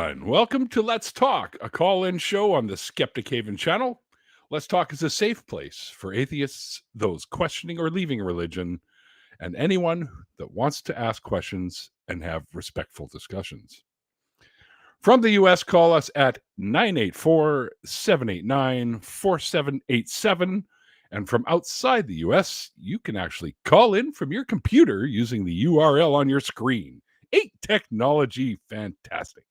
everyone. Welcome to Let's Talk, a call-in show on the Skeptic Haven channel. Let's Talk is a safe place for atheists, those questioning or leaving religion, and anyone that wants to ask questions and have respectful discussions. From the U.S., call us at 984-789-4787. And from outside the U.S., you can actually call in from your computer using the URL on your screen. Ain't technology fantastic?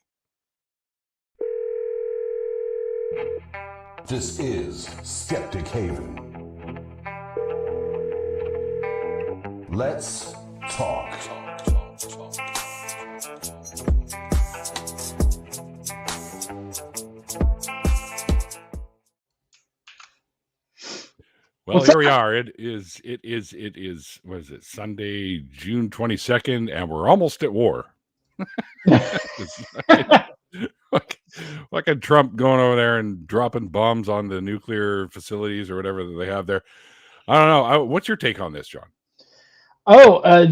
This is Skeptic Haven. Let's talk. Well, here we are. It is, what is it, Sunday, June 22nd, and we're almost at war. Fucking Trump going over there and dropping bombs on the nuclear facilities or whatever that they have there. I don't know. What's your take on this, John?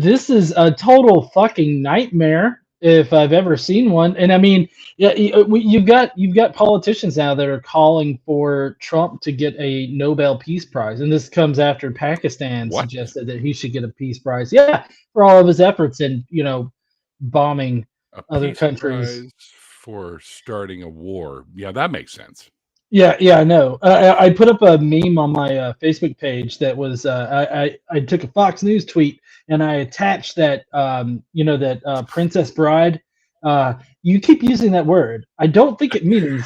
This is a total fucking nightmare if I've ever seen one. And I mean, yeah, you've got politicians now that are calling for Trump to get a Nobel Peace Prize, and this comes after Pakistan suggested that he should get a peace prize. Yeah, for all of his efforts in bombing other countries for starting a war. Yeah, that makes sense. Yeah, I know. I put up a meme on my Facebook page that was I took a Fox News tweet and I attached that that Princess Bride. You keep using that word. I don't think it means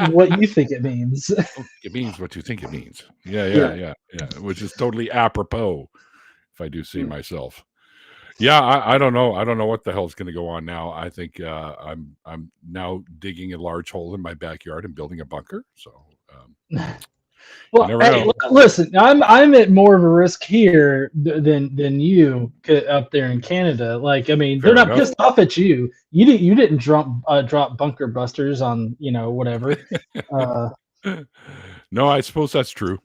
what you think it means. It means what you think it means. Yeah. Which is totally apropos, if I do see myself. Yeah, I don't know. I don't know what the hell's going to go on now. I think I'm now digging a large hole in my backyard and building a bunker. So, well, hey, listen, I'm at more of a risk here than you up there in Canada. Like, I mean, they're not pissed off at you. You didn't drop bunker busters on whatever. No, I suppose that's true.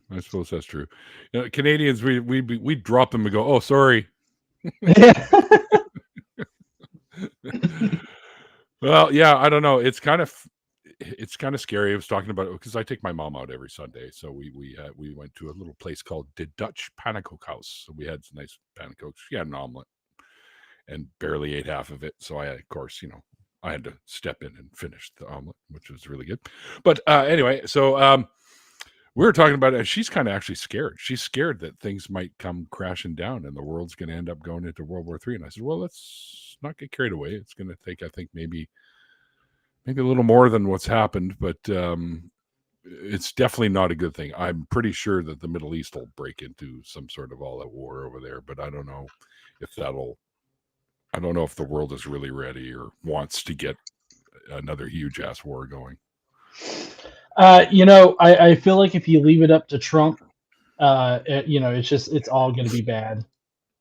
Canadians, we drop them and go, oh, sorry. Well, yeah, I don't know. It's kind of scary. I was talking about it because I take my mom out every Sunday. So we went to a little place called the Dutch Pannenkoek House. So we had some nice pannenkoeks. She had an omelet and barely ate half of it. So I, of course, I had to step in and finish the omelet, which was really good. But anyway, so we were talking about it, and she's kind of actually scared. She's scared that things might come crashing down and the world's going to end up going into World War III. And I said, well, let's not get carried away. It's going to take, I think, maybe a little more than what's happened, but it's definitely not a good thing. I'm pretty sure that the Middle East will break into some sort of all-out war over there, but I don't know if the world is really ready or wants to get another huge-ass war going. I feel like if you leave it up to Trump, it's all going to be bad.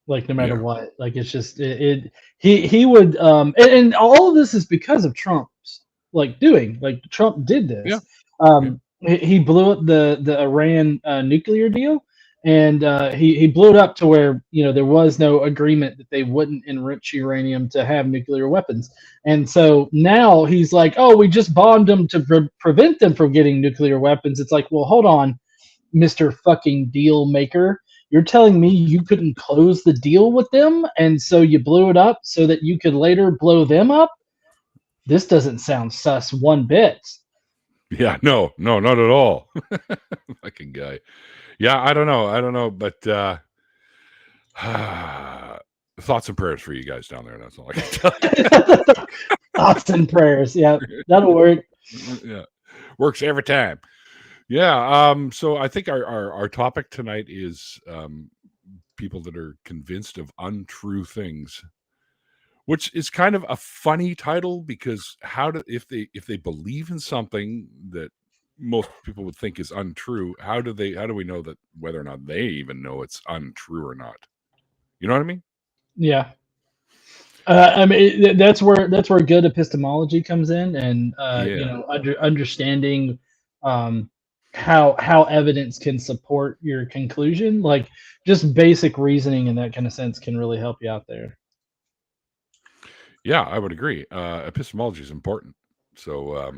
Like no matter what, like it's just he would and all of this is because of Trump's doing. Like Trump did this. He blew up the Iran nuclear deal, and he blew it up to where there was no agreement that they wouldn't enrich uranium to have nuclear weapons. And so now he's like, oh, we just bombed them to prevent them from getting nuclear weapons. It's like, well, hold on, Mr. fucking deal maker. You're telling me you couldn't close the deal with them, and so you blew it up so that you could later blow them up? This doesn't sound sus one bit. Yeah, no, not at all. Fucking guy. Yeah, I don't know, but thoughts and prayers for you guys down there. That's all I can tell you. Thoughts and prayers. Yeah, that'll work. Yeah, works every time. Yeah. So I think our topic tonight is people that are convinced of untrue things, which is kind of a funny title because if they believe in something that most people would think is untrue, how do we know that whether or not they even know it's untrue or not? You know what I mean? Yeah. I mean that's where good epistemology comes in, and understanding how evidence can support your conclusion. Like just basic reasoning in that kind of sense can really help you out there. Yeah, I would agree. Epistemology is important. So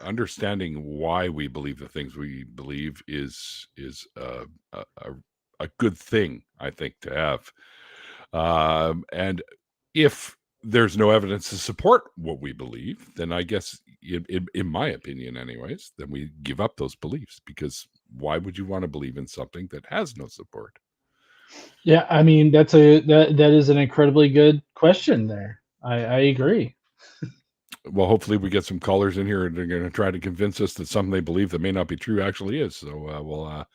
understanding why we believe the things we believe is a good thing, I think, to have. And if there's no evidence to support what we believe, then I guess, in my opinion anyways, then we give up those beliefs, because why would you want to believe in something that has no support? Yeah, I mean that is an incredibly good question there. I agree. Well, hopefully we get some callers in here and they're going to try to convince us that something they believe that may not be true actually is. So we'll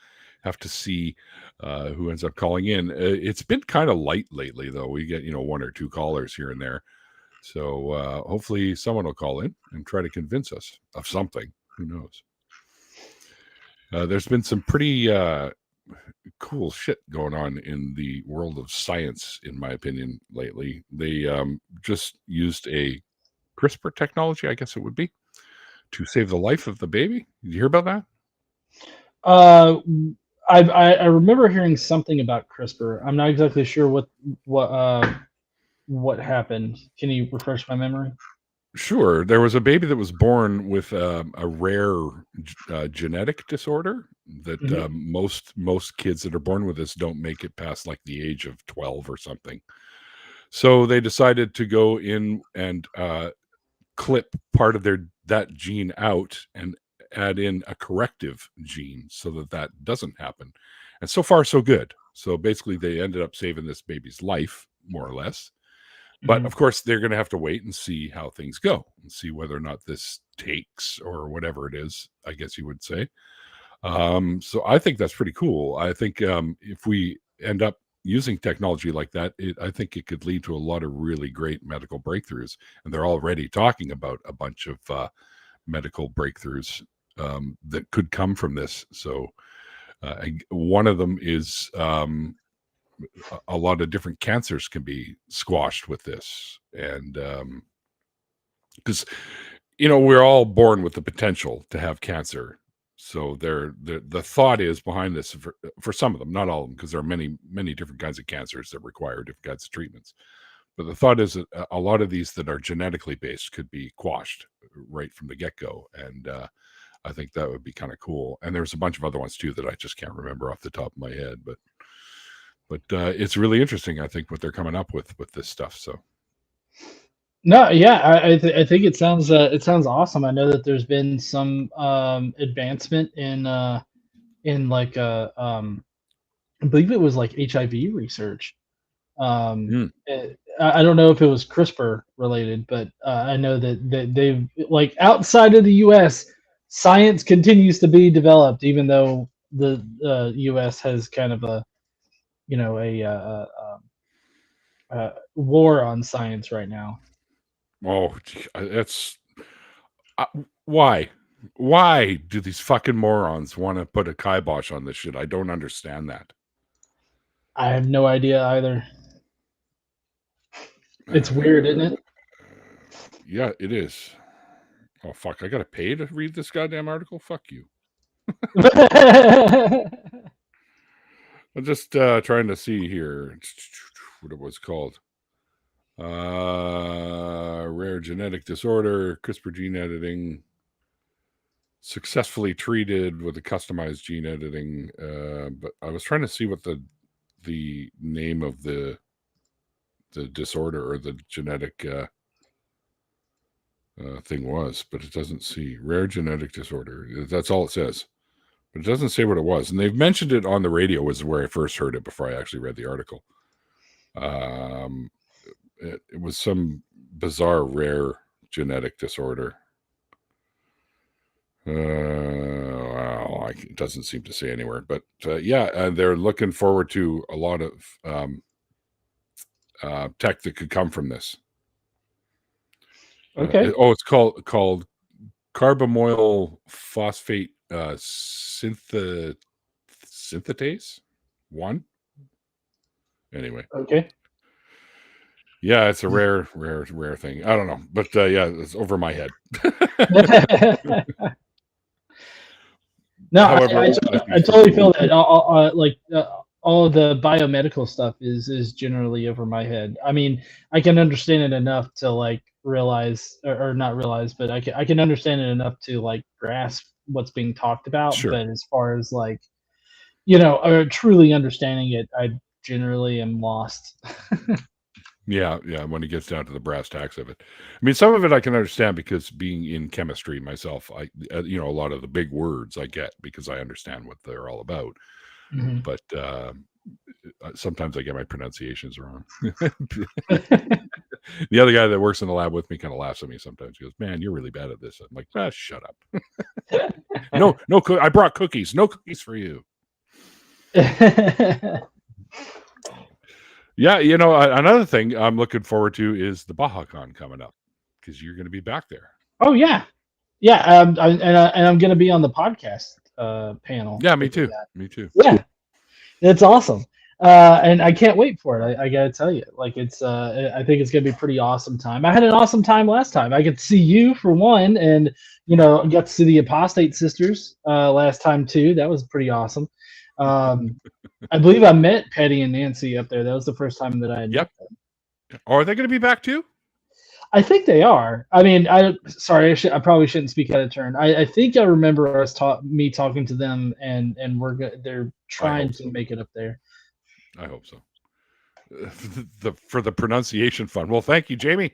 have to see who ends up calling in. It's been kind of light lately, though. We get, one or two callers here and there. So hopefully someone will call in and try to convince us of something. Who knows? There's been some pretty cool shit going on in the world of science, in my opinion, lately. They just used a CRISPR technology, I guess it would be, to save the life of the baby. Did you hear about that? I remember hearing something about CRISPR. I'm not exactly sure what happened. Can you refresh my memory? Sure. There was a baby that was born with a rare genetic disorder that most kids that are born with this don't make it past like the age of 12 or something. So they decided to go in and clip part of that gene out and add in a corrective gene so that doesn't happen. And so far, so good. So basically, they ended up saving this baby's life, more or less. But of course, they're going to have to wait and see how things go and see whether or not this takes, or whatever it is, I guess you would say. So I think that's pretty cool. I think if we end up using technology like that, I think it could lead to a lot of really great medical breakthroughs. And they're already talking about a bunch of medical breakthroughs that could come from this. So one of them is a lot of different cancers can be squashed with this. And because, we're all born with the potential to have cancer. So the thought is behind this for some of them, not all of them, because there are many, many different kinds of cancers that require different kinds of treatments. But the thought is that a lot of these that are genetically based could be quashed right from the get-go. And I think that would be kind of cool. And there's a bunch of other ones too that I just can't remember off the top of my head. But it's really interesting, I think, what they're coming up with this stuff. So. No, yeah, I think it sounds awesome. I know that there's been some advancement in like I believe it was like HIV research. I don't know if it was CRISPR related, but I know that they've, like, outside of the U.S., science continues to be developed, even though the U.S. has kind of a war on science right now. Oh, that's why do these fucking morons want to put a kibosh on this shit? I don't understand that. I have no idea either. It's weird, isn't it? Yeah, it is. Oh, fuck. I got to pay to read this goddamn article? Fuck you. I'm just trying to see here what it was called. Rare genetic disorder, CRISPR gene editing, successfully treated with a customized gene editing. But I was trying to see what the name of the disorder or the genetic thing was, but it doesn't see. Rare genetic disorder. That's all it says. But it doesn't say what it was. And they've mentioned it on the radio, was where I first heard it before I actually read the article. It was some bizarre rare genetic disorder. Well, it doesn't seem to say anywhere. But they're looking forward to a lot of tech that could come from this. Okay. It's called carbamoyl phosphate synthetase 1. Anyway. Okay. Yeah, it's a rare thing. I don't know, but it's over my head. No, however, I totally feel that. all of the biomedical stuff is generally over my head. I mean, I can understand it enough to like realize, or not realize, but I can understand it enough to like grasp what's being talked about. Sure. But as far as like, truly understanding it, I generally am lost. Yeah, when it gets down to the brass tacks of it. I mean, some of it I can understand because being in chemistry myself, a lot of the big words I get because I understand what they're all about. Mhm. But sometimes I get my pronunciations wrong. The other guy that works in the lab with me kind of laughs at me sometimes. He goes, "Man, you're really bad at this." I'm like, shut up. No, I brought cookies. No cookies for you. Yeah, another thing I'm looking forward to is the BajaCon coming up because you're going to be back there. Oh yeah. And I'm going to be on the podcast panel. Yeah, me too. Me too. Yeah, it's awesome. And I can't wait for it. I gotta tell you, like it's. I think it's gonna be a pretty awesome time. I had an awesome time last time. I could see you for one, and got to see the Apostate sisters last time too. That was pretty awesome. I believe I met Patty and Nancy up there. That was the first time that I had met them. Are they going to be back too? I think they are. I mean, I probably shouldn't speak out of turn. I think I remember me talking to them, and they're trying to make it up there. I hope so. For the pronunciation fund. Well, thank you, Jamie.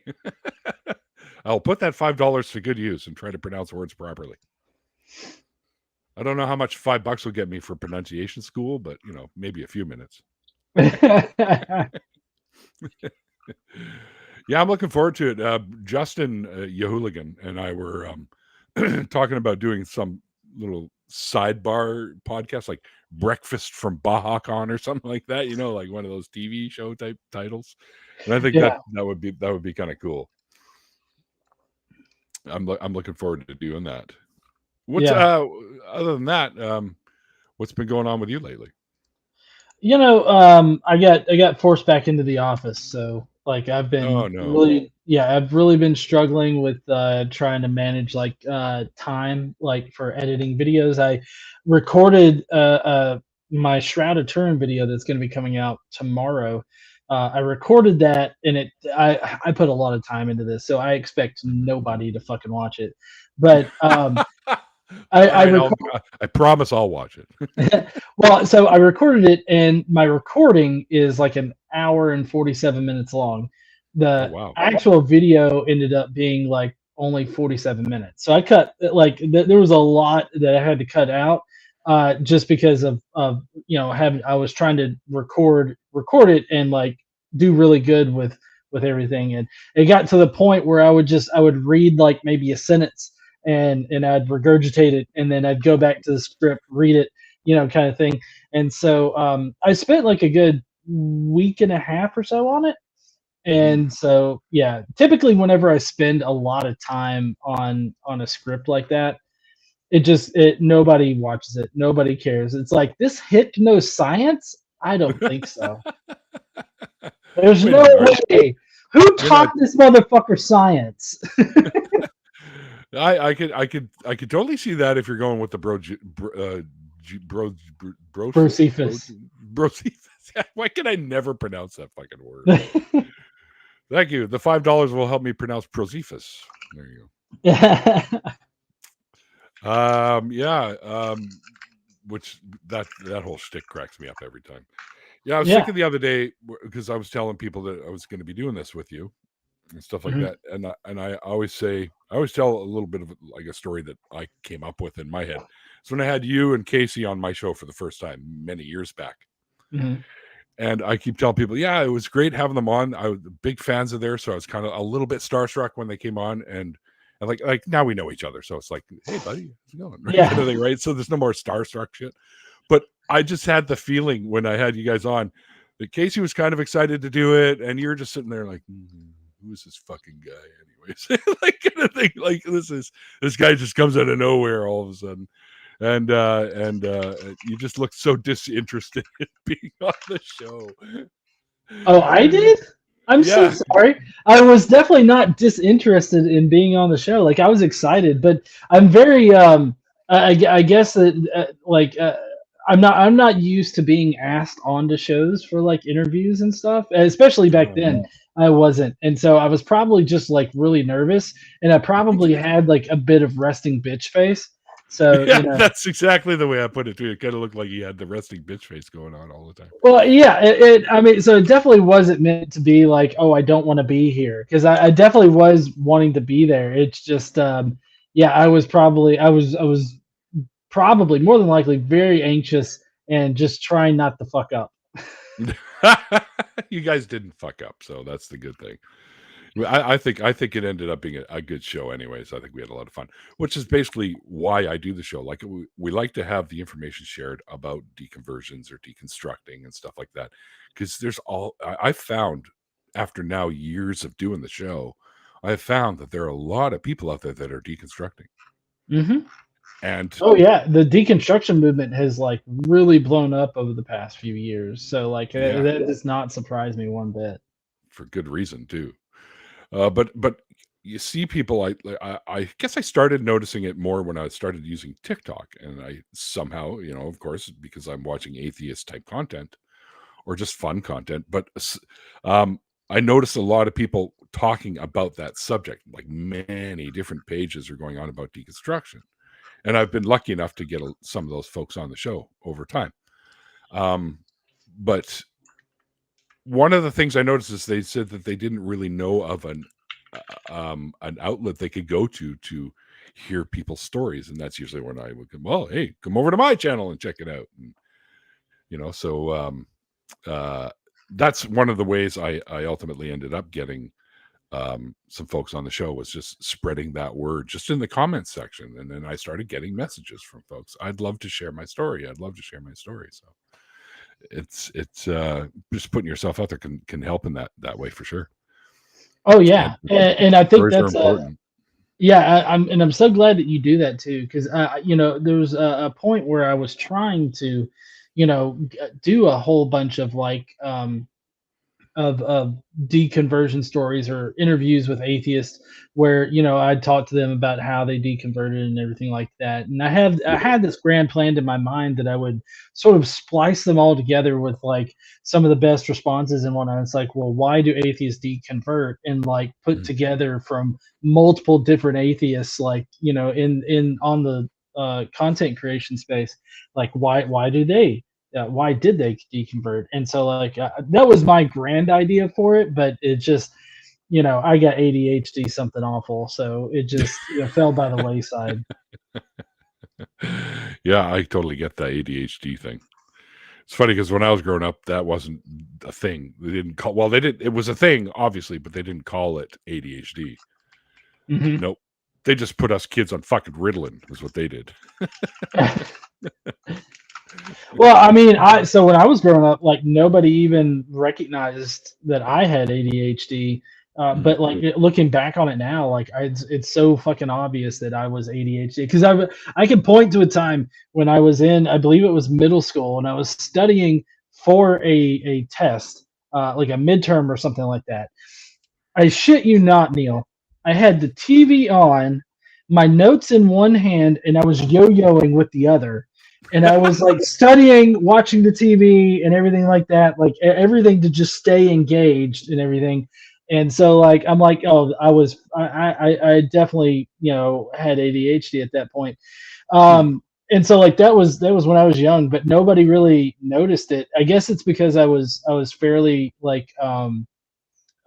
I'll put that $5 to good use and try to pronounce words properly. I don't know how much $5 will get me for pronunciation school, but maybe a few minutes. Yeah, I'm looking forward to it. Justin Yehooligan and I were talking about doing some little sidebar podcast, like Breakfast from BajaCon or something like that. Like one of those TV show type titles. And I think that would be kind of cool. I'm looking forward to doing that. What's other than that? What's been going on with you lately? I got forced back into the office, so like I've been I've really been struggling with trying to manage like time like for editing videos. I recorded my Shroud of Turin video that's going to be coming out tomorrow. I recorded that, and I put a lot of time into this, so I expect nobody to fucking watch it. But I promise I'll watch it. Well, so I recorded it, and my recording is like an hour and 47 minutes long. The actual video ended up being like only 47 minutes. So I cut there was a lot that I had to cut out just because of I was trying to record it and like do really good with everything, and it got to the point where I would read like maybe a sentence and I'd regurgitate it, and then I'd go back to the script, read it, kind of thing. And so I spent like a good week and a half or so on it. And so typically whenever I spend a lot of time on a script like that, nobody watches it, nobody cares. It's like, this hypno science? I don't think so. There's no way. Who taught this motherfucker science? I could totally see that if you're going with the Brocephus. Why can I never pronounce that fucking word? Thank you. The $5 will help me pronounce Brocephus. There you go. Which that whole shtick cracks me up every time. Yeah, I was thinking the other day because I was telling people that I was going to be doing this with you and stuff like that, and I always tell a little bit of like a story that I came up with in my head. So when I had you and Casey on my show for the first time many years back, and I keep telling people, it was great having them on. I was big fans of theirs, so I was kind of a little bit starstruck when they came on, and like now we know each other, so it's like, hey buddy, how's it going? Right? Kind of thing, right? So there's no more starstruck shit. But I just had the feeling when I had you guys on that Casey was kind of excited to do it, and you're just sitting there like, who's this fucking guy anyways? Like kind of thing. Like this guy just comes out of nowhere all of a sudden. And you just look so disinterested in being on the show. Oh, I did? I'm so sorry. I was definitely not disinterested in being on the show. Like, I was excited, but I'm very I guess that I'm not used to being asked onto shows for like interviews and stuff, especially back then. I wasn't, and so I was probably just like really nervous, and I probably had like a bit of resting bitch face. So yeah, that's exactly the way I put it too. It kind of looked like he had the resting bitch face going on all the time. Well, yeah, I mean, so it definitely wasn't meant to be like, oh, I don't want to be here, because I definitely was wanting to be there. It's just, yeah, I was probably more than likely very anxious and just trying not to fuck up. You guys didn't fuck up, so that's the good thing. I think it ended up being a good show anyways. I think we had a lot of fun, which is basically why I do the show. Like we like to have the information shared about deconversions or deconstructing and stuff like that, because there's I found after now years of doing the show, I found that there are a lot of people out there that are deconstructing. Mm-hmm. And oh yeah, the deconstruction movement has like really blown up over the past few years. So like that does not surprise me one bit. For good reason too. But you see people, I guess I started noticing it more when I started using TikTok, and I somehow, of course, because I'm watching atheist type content or just fun content, but I noticed a lot of people talking about that subject. Like many different pages are going on about deconstruction, and I've been lucky enough to get some of those folks on the show over time. But one of the things I noticed is they said that they didn't really know of an outlet they could go to hear people's stories, and that's usually when I would come. Well, hey, come over to my channel and check it out. And, so that's one of the ways I ultimately ended up getting some folks on the show, was just spreading that word just in the comments section, and then I started getting messages from folks. I'd love to share my story. So it's just putting yourself out there can help in that way for sure. Oh yeah, and I think that's important. I'm so glad that you do that too, because there was a point where I was trying to, do a whole bunch of like of deconversion stories or interviews with atheists where I'd talk to them about how they deconverted and everything like that. And I had this grand plan in my mind that I would sort of splice them all together with like some of the best responses and whatnot. It's like, well, why do atheists deconvert? And like put together from multiple different atheists, like in on the content creation space, like why do they why did they deconvert? And so like that was my grand idea for it, but it just I got ADHD something awful, so it just fell by the wayside. Yeah, I totally get that ADHD thing. It's funny because when I was growing up, that wasn't a thing. They didn't call, well, they did, it was a thing obviously, but they didn't call it ADHD. Mm-hmm. Nope, they just put us kids on fucking Ritalin is what they did. Well, I mean, so when I was growing up, like nobody even recognized that I had ADHD. But like looking back on it now, like it's so fucking obvious that I was ADHD, because I can point to a time when I was in, I believe it was middle school, and I was studying for a test, like a midterm or something like that. I shit you not, Neil. I had the TV on, my notes in one hand, and I was yo-yoing with the other. And I was like studying, watching the TV and everything like that, like everything to just stay engaged and everything. And so like, I'm like, oh, I definitely, had ADHD at that point. And so like, that was when I was young, but nobody really noticed it. I guess it's because I was fairly like I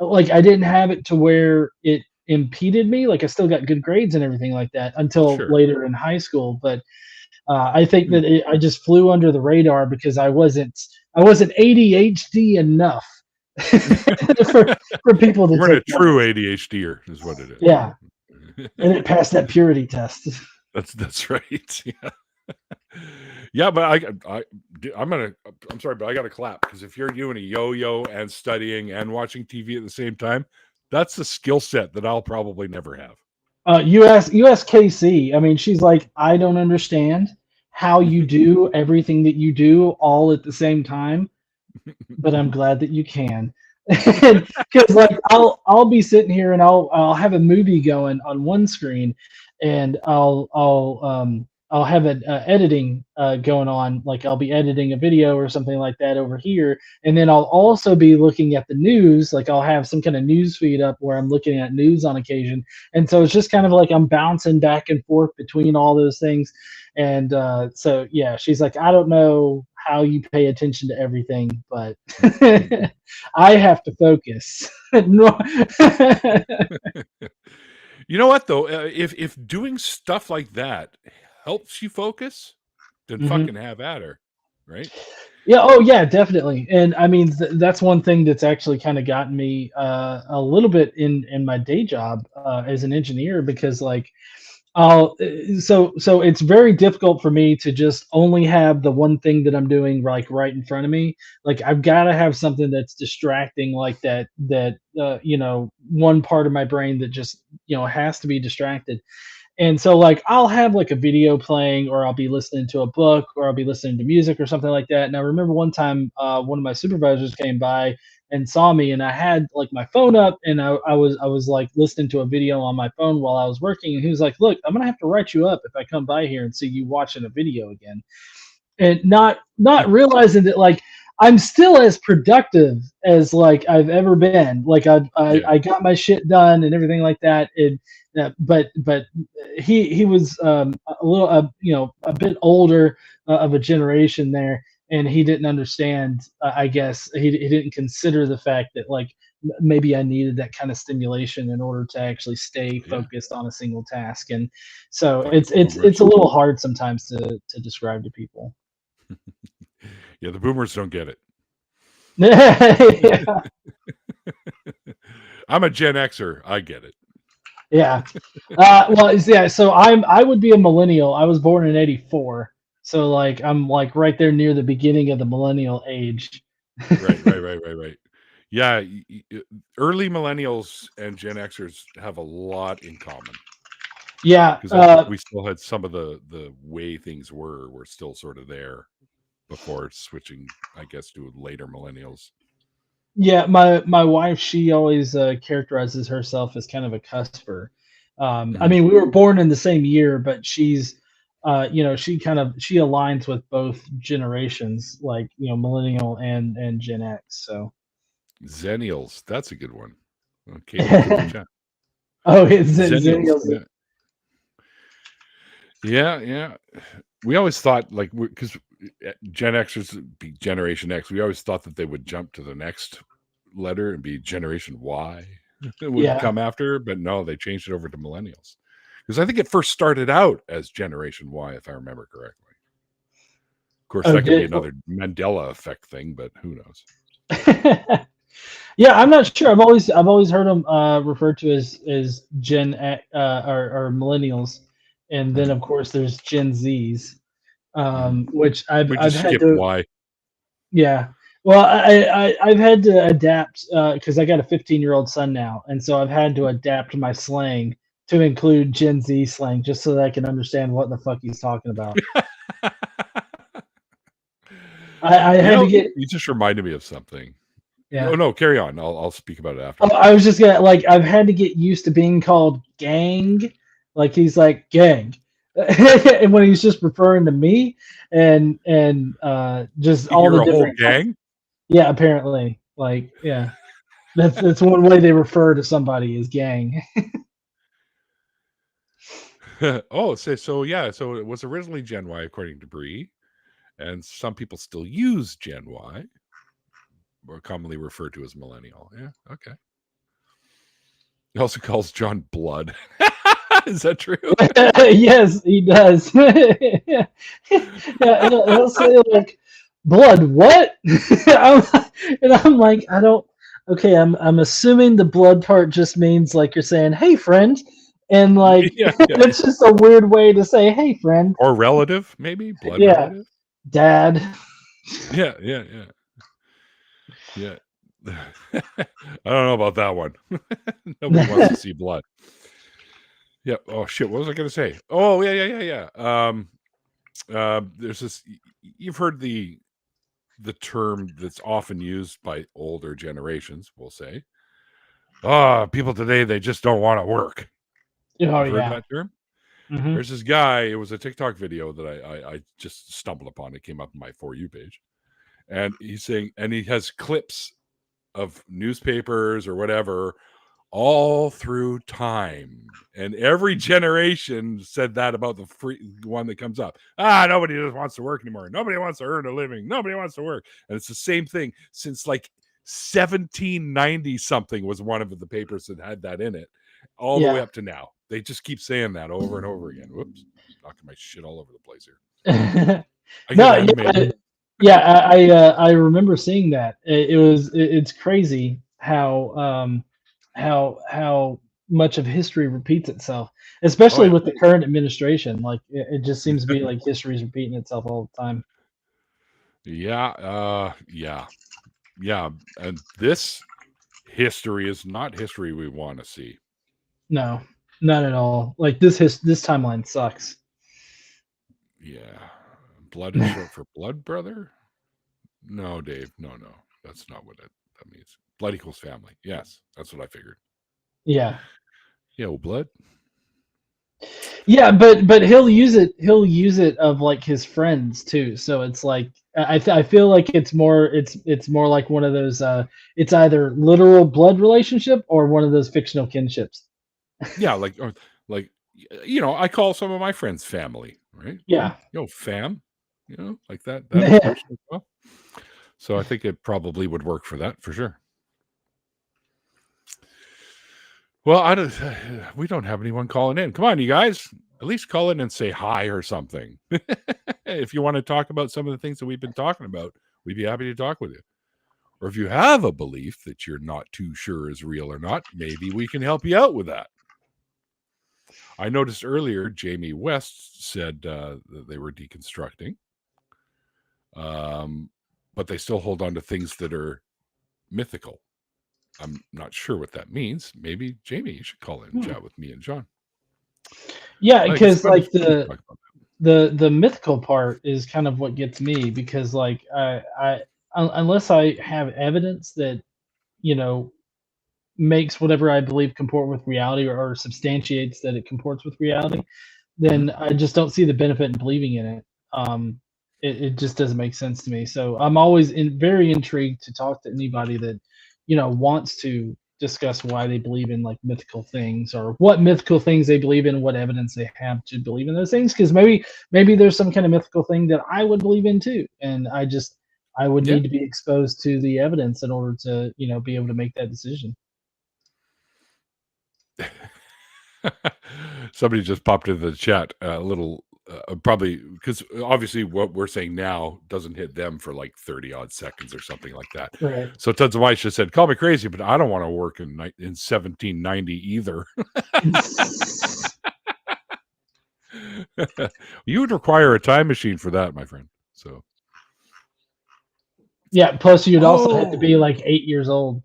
didn't have it to where it impeded me. Like I still got good grades and everything like that until later in high school. But I think that I just flew under the radar because I wasn't ADHD enough for people to. We're a true ADHDer, is what it is. Yeah, and it passed that purity test. That's right. Yeah, yeah, but I'm sorry, but I got to clap, because if you're doing a yo-yo and studying and watching TV at the same time, that's a skill set that I'll probably never have. US Casey. I mean, she's like, I don't understand how you do everything that you do all at the same time, but I'm glad that you can. Because like I'll be sitting here and I'll have a movie going on one screen, and I'll I'll have an editing going on, like I'll be editing a video or something like that over here, and then I'll also be looking at the news. Like I'll have some kind of news feed up where I'm looking at news on occasion, and so it's just kind of like I'm bouncing back and forth between all those things. And so yeah, she's like, I don't know how you pay attention to everything, but I have to focus. No. You know what though? If doing stuff like that helps you focus, then fucking have at her, right? Yeah. Oh, yeah. Definitely. And I mean, that's one thing that's actually kind of gotten me a little bit in my day job as an engineer, because like so it's very difficult for me to just only have the one thing that I'm doing like right in front of me. Like I've got to have something that's distracting, like that one part of my brain that just has to be distracted. And so like I'll have like a video playing, or I'll be listening to a book, or I'll be listening to music or something like that. And I remember one time one of my supervisors came by and saw me, and I had like my phone up, and I was like listening to a video on my phone while I was working, and he was like, look, I'm gonna have to write you up if I come by here and see you watching a video again. And not realizing that like I'm still as productive as like I've ever been. Like I got my shit done and everything like that. And but he was a little a bit older of a generation there, and he didn't understand. I guess he didn't consider the fact that like maybe I needed that kind of stimulation in order to actually stay focused on a single task. And so it's a little hard sometimes to describe to people. Yeah, the boomers don't get it. Yeah. I'm a Gen Xer. I get it. Yeah. Well, yeah. So I would be a millennial. I was born in '84, so like I'm like right there near the beginning of the millennial age. Right. Yeah, early millennials and Gen Xers have a lot in common. Yeah, because we still had some of the way things were still sort of there before switching, I guess, to later millennials. Yeah, my wife, she always characterizes herself as kind of a cusper. I mean, we were born in the same year, but she's she aligns with both generations, like millennial and Gen X. So Zennials, that's a good one. Okay. Oh, it's Zennials. Yeah. We always thought, like, because Gen Xers would be Generation X, we always thought that they would jump to the next letter and be Generation Y would come after, but no, they changed it over to millennials. Because I think it first started out as Generation Y, if I remember correctly. Of course, that could be another Mandela effect thing, but who knows? Yeah, I'm not sure. I've always heard them referred to as Gen X, or millennials, and then of course there's Gen Zs, which I've had to. Y. Yeah, well, I've had to adapt because I got a 15-year-old son now, and so I've had to adapt my slang to include Gen Z slang just so that I can understand what the fuck he's talking about. I had to get. You just reminded me of something. Yeah. Oh no, carry on. I'll speak about it after. Oh, I was just gonna I've had to get used to being called gang. Like he's like gang, and when he's just referring to me, and just all the different whole gang. Yeah, apparently, like yeah, that's one way they refer to somebody is gang. Oh, so it was originally Gen Y according to Bree, and some people still use Gen Y, or commonly referred to as millennial. Yeah, okay. He also calls John Blood. Is that true? Yes, he does. Yeah, he'll say like, "Blood, what?" And I'm like, I don't. Okay, I'm assuming the blood part just means like you're saying, "Hey, friend," and like it's just a weird way to say, "Hey, friend," or relative, maybe blood relative. Dad. Yeah. I don't know about that one. Nobody wants to see blood. Yeah. Oh shit. What was I going to say? Oh yeah. There's this. You've heard the term that's often used by older generations. We'll say, people today, they just don't want to work. Oh You've heard that term? There's this guy. It was a TikTok video that I just stumbled upon. It came up in my For You page, and he's saying, and he has clips of newspapers or whatever all through time, and every generation said that about the one that comes up. Nobody just wants to work anymore. Nobody wants to earn a living. Nobody wants to work. And it's the same thing since like 1790 something was one of the papers that had that in it, all the way up to now. They just keep saying that over and over again. Whoops, knocking my shit all over the place here. I remember seeing that. It's crazy how much of history repeats itself, especially with the current administration. Like it just seems to be like history's repeating itself all the time. Yeah. And this history is not history we want to see. No, not at all. Like this timeline sucks. Yeah. Blood is short for blood, brother? No, Dave. No. That's not what that means. Blood equals family. Yes, that's what I figured. Yeah. Yeah, well, blood. Yeah, but he'll use it of like his friends too. So it's like I feel like it's more like one of those it's either literal blood relationship or one of those fictional kinships. Yeah, like I call some of my friends family, right? Yeah. Fam, like that expression as well. So I think it probably would work for that for sure. Well, we don't have anyone calling in. Come on, you guys. At least call in and say hi or something. If you want to talk about some of the things that we've been talking about, we'd be happy to talk with you. Or if you have a belief that you're not too sure is real or not, maybe we can help you out with that. I noticed earlier Jamie West said that they were deconstructing, but they still hold on to things that are mythical. I'm not sure what that means. Maybe Jamie, you should call in and chat with me and John. Yeah, because like the mythical part is kind of what gets me, because like I unless I have evidence that makes whatever I believe comport with reality, or substantiates that it comports with reality, then I just don't see the benefit in believing in it. It just doesn't make sense to me. So I'm always very intrigued to talk to anybody that wants to discuss why they believe in like mythical things, or what mythical things they believe in, what evidence they have to believe in those things. Because maybe there's some kind of mythical thing that I would believe in too, and I would need to be exposed to the evidence in order to be able to make that decision. Somebody just popped into the chat a little, probably because obviously what we're saying now doesn't hit them for like 30 odd seconds or something like that. Right. So Tons of Mice just said, call me crazy, but I don't want to work in 1790 either. You would require a time machine for that, my friend. So yeah, plus you'd also have to be like 8 years old.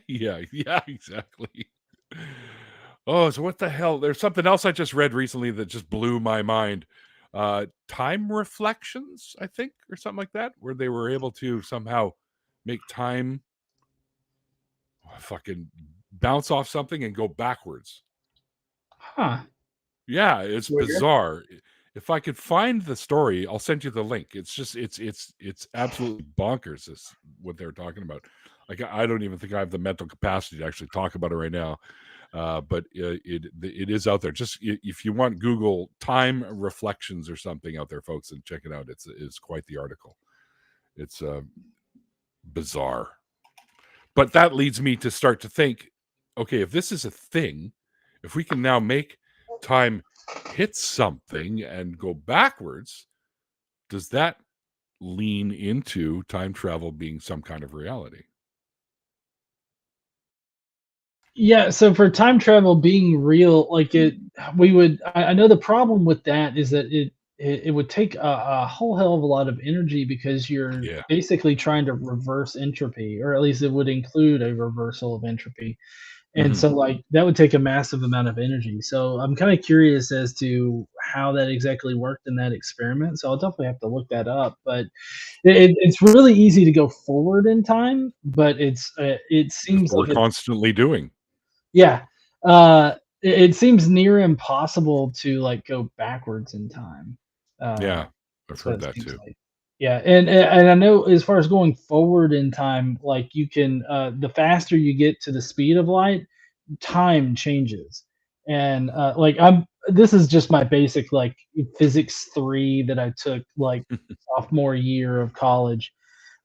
yeah, exactly. Oh, so what the hell? There's something else I just read recently that just blew my mind. Time reflections, I think, or something like that, where they were able to somehow make time fucking bounce off something and go backwards. Huh. Yeah, it's bizarre. If I could find the story, I'll send you the link. It's just it's absolutely bonkers, this what they're talking about. Like, I don't even think I have the mental capacity to actually talk about it right now. But it is out there. Just if you want, Google time reflections or something out there, folks, and check it out. It's quite the article. It's bizarre. But that leads me to start to think, okay, if this is a thing, if we can now make time hit something and go backwards, does that lean into time travel being some kind of reality? Yeah, so for time travel being real, like I know the problem with that is that it would take a whole hell of a lot of energy, because you're basically trying to reverse entropy, or at least it would include a reversal of entropy. And so like that would take a massive amount of energy. So I'm kind of curious as to how that exactly worked in that experiment. So I'll definitely have to look that up. But it's really easy to go forward in time, but it seems we're like constantly doing. Yeah. it seems near impossible to like go backwards in time. Yeah, I've That's what heard it that seems too. like. Yeah, and I know as far as going forward in time, like you can, the faster you get to the speed of light, time changes. And like this is just my basic like physics 3 that I took like sophomore year of college,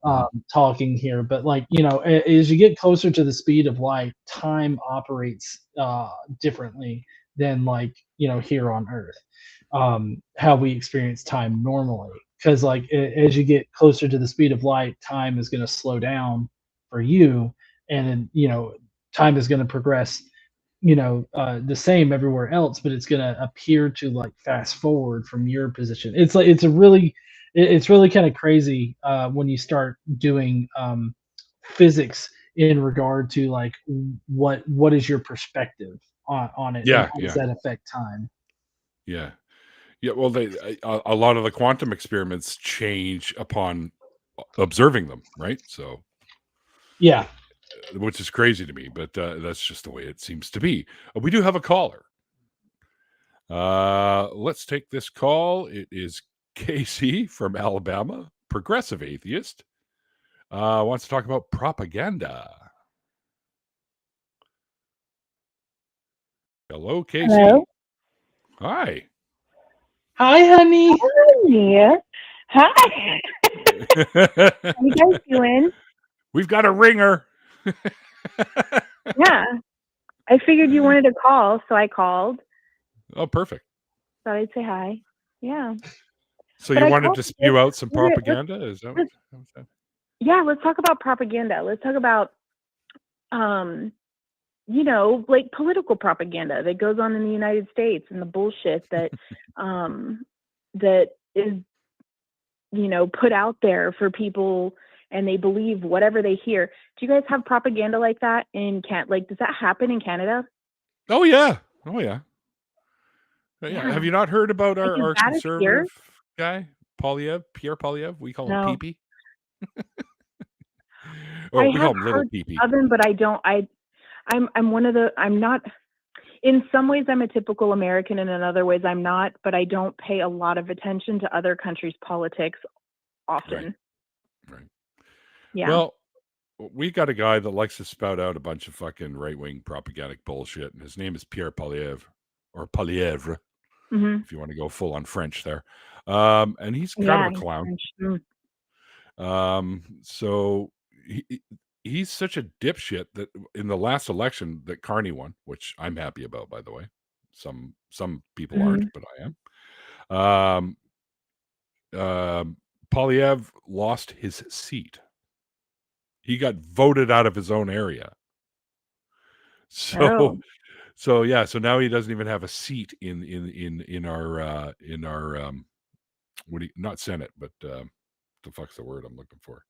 Mhm. talking here, but like as you get closer to the speed of light, time operates differently than like here on Earth, how we experience time normally. Because like as you get closer to the speed of light, time is going to slow down for you, and then time is going to progress the same everywhere else, but it's going to appear to like fast forward from your position. It's like it's really kind of crazy when you start doing physics in regard to like what is your perspective on it, and Yeah, how does yeah, that affect time. yeah. Yeah, well, a lot of the quantum experiments change upon observing them, right? So, Yeah. which is crazy to me, but that's just the way it seems to be. We do have a caller. Let's take this call. It is Casey from Alabama, progressive atheist. Wants to talk about propaganda. Hello, Hello. Casey. Hi. Hi, honey. Hi. Hi. How you guys doing? We've got a ringer. Yeah. I figured you wanted to call, so I called. Oh, perfect. Thought I'd say hi. Yeah. So But you I wanted called to spew out some let's, propaganda? Is that what that? yeah, let's talk about propaganda. Let's talk about like political propaganda that goes on in the United States and the bullshit that that is put out there for people, and they believe whatever they hear. Do you guys have propaganda like that in like does that happen in Canada? Oh yeah. Oh yeah. Yeah. Yeah. Have you not heard about Like as our bad as here? conservative guy, Pierre Polyev? We call him No. Pee-Pee. I Or we have call him Little heard Pee-Pee. of him, but I'm one of the I'm not in some ways I'm a typical American, and in other ways I'm not, but I don't pay a lot of attention to other countries' politics often. Right. Yeah. Well, we got a guy that likes to spout out a bunch of fucking right-wing propagandic bullshit, and his name is Pierre Polyev, or Polievre, Mm-hmm. if you want to go full on French there. And he's kind Yeah. of a clown. So he's such a dipshit that in the last election that Carney won, which I'm happy about, by the way. Some people Mm-hmm. aren't, but I am. Polyev lost his seat. He got voted out of his own area. So so yeah, so now he doesn't even have a seat in our what do you, not Senate, but the fuck's the word I'm looking for?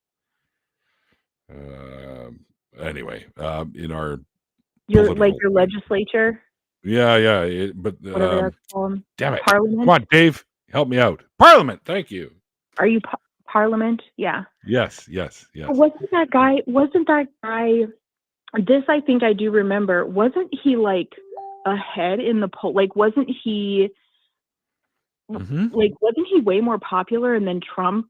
Anyway, in our Your political legislature, yeah, but whatever that's called. damn it. Parliament. Come on, Dave, help me out. Parliament, thank you. Are you Parliament? Yeah. Yes. Wasn't that guy? This I think I do remember. Wasn't he like ahead in the poll? Like, wasn't he way more popular? And then Trump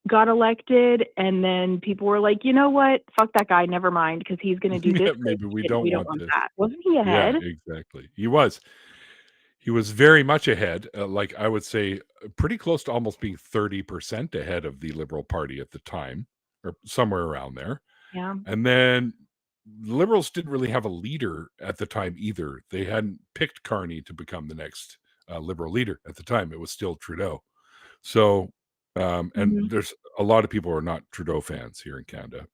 got elected, and then people were like, you know what? Fuck that guy. Never mind, because he's going to do this. Maybe we shit, don't we want don't want this. that. Wasn't he ahead? Yeah, exactly. He was very much ahead. Like I would say, pretty close to almost being 30% ahead of the Liberal Party at the time, or somewhere around there. Yeah. And then the Liberals didn't really have a leader at the time either. They hadn't picked Carney to become the next Liberal leader at the time. It was still Trudeau. So, and there's a lot of people who are not Trudeau fans here in Canada.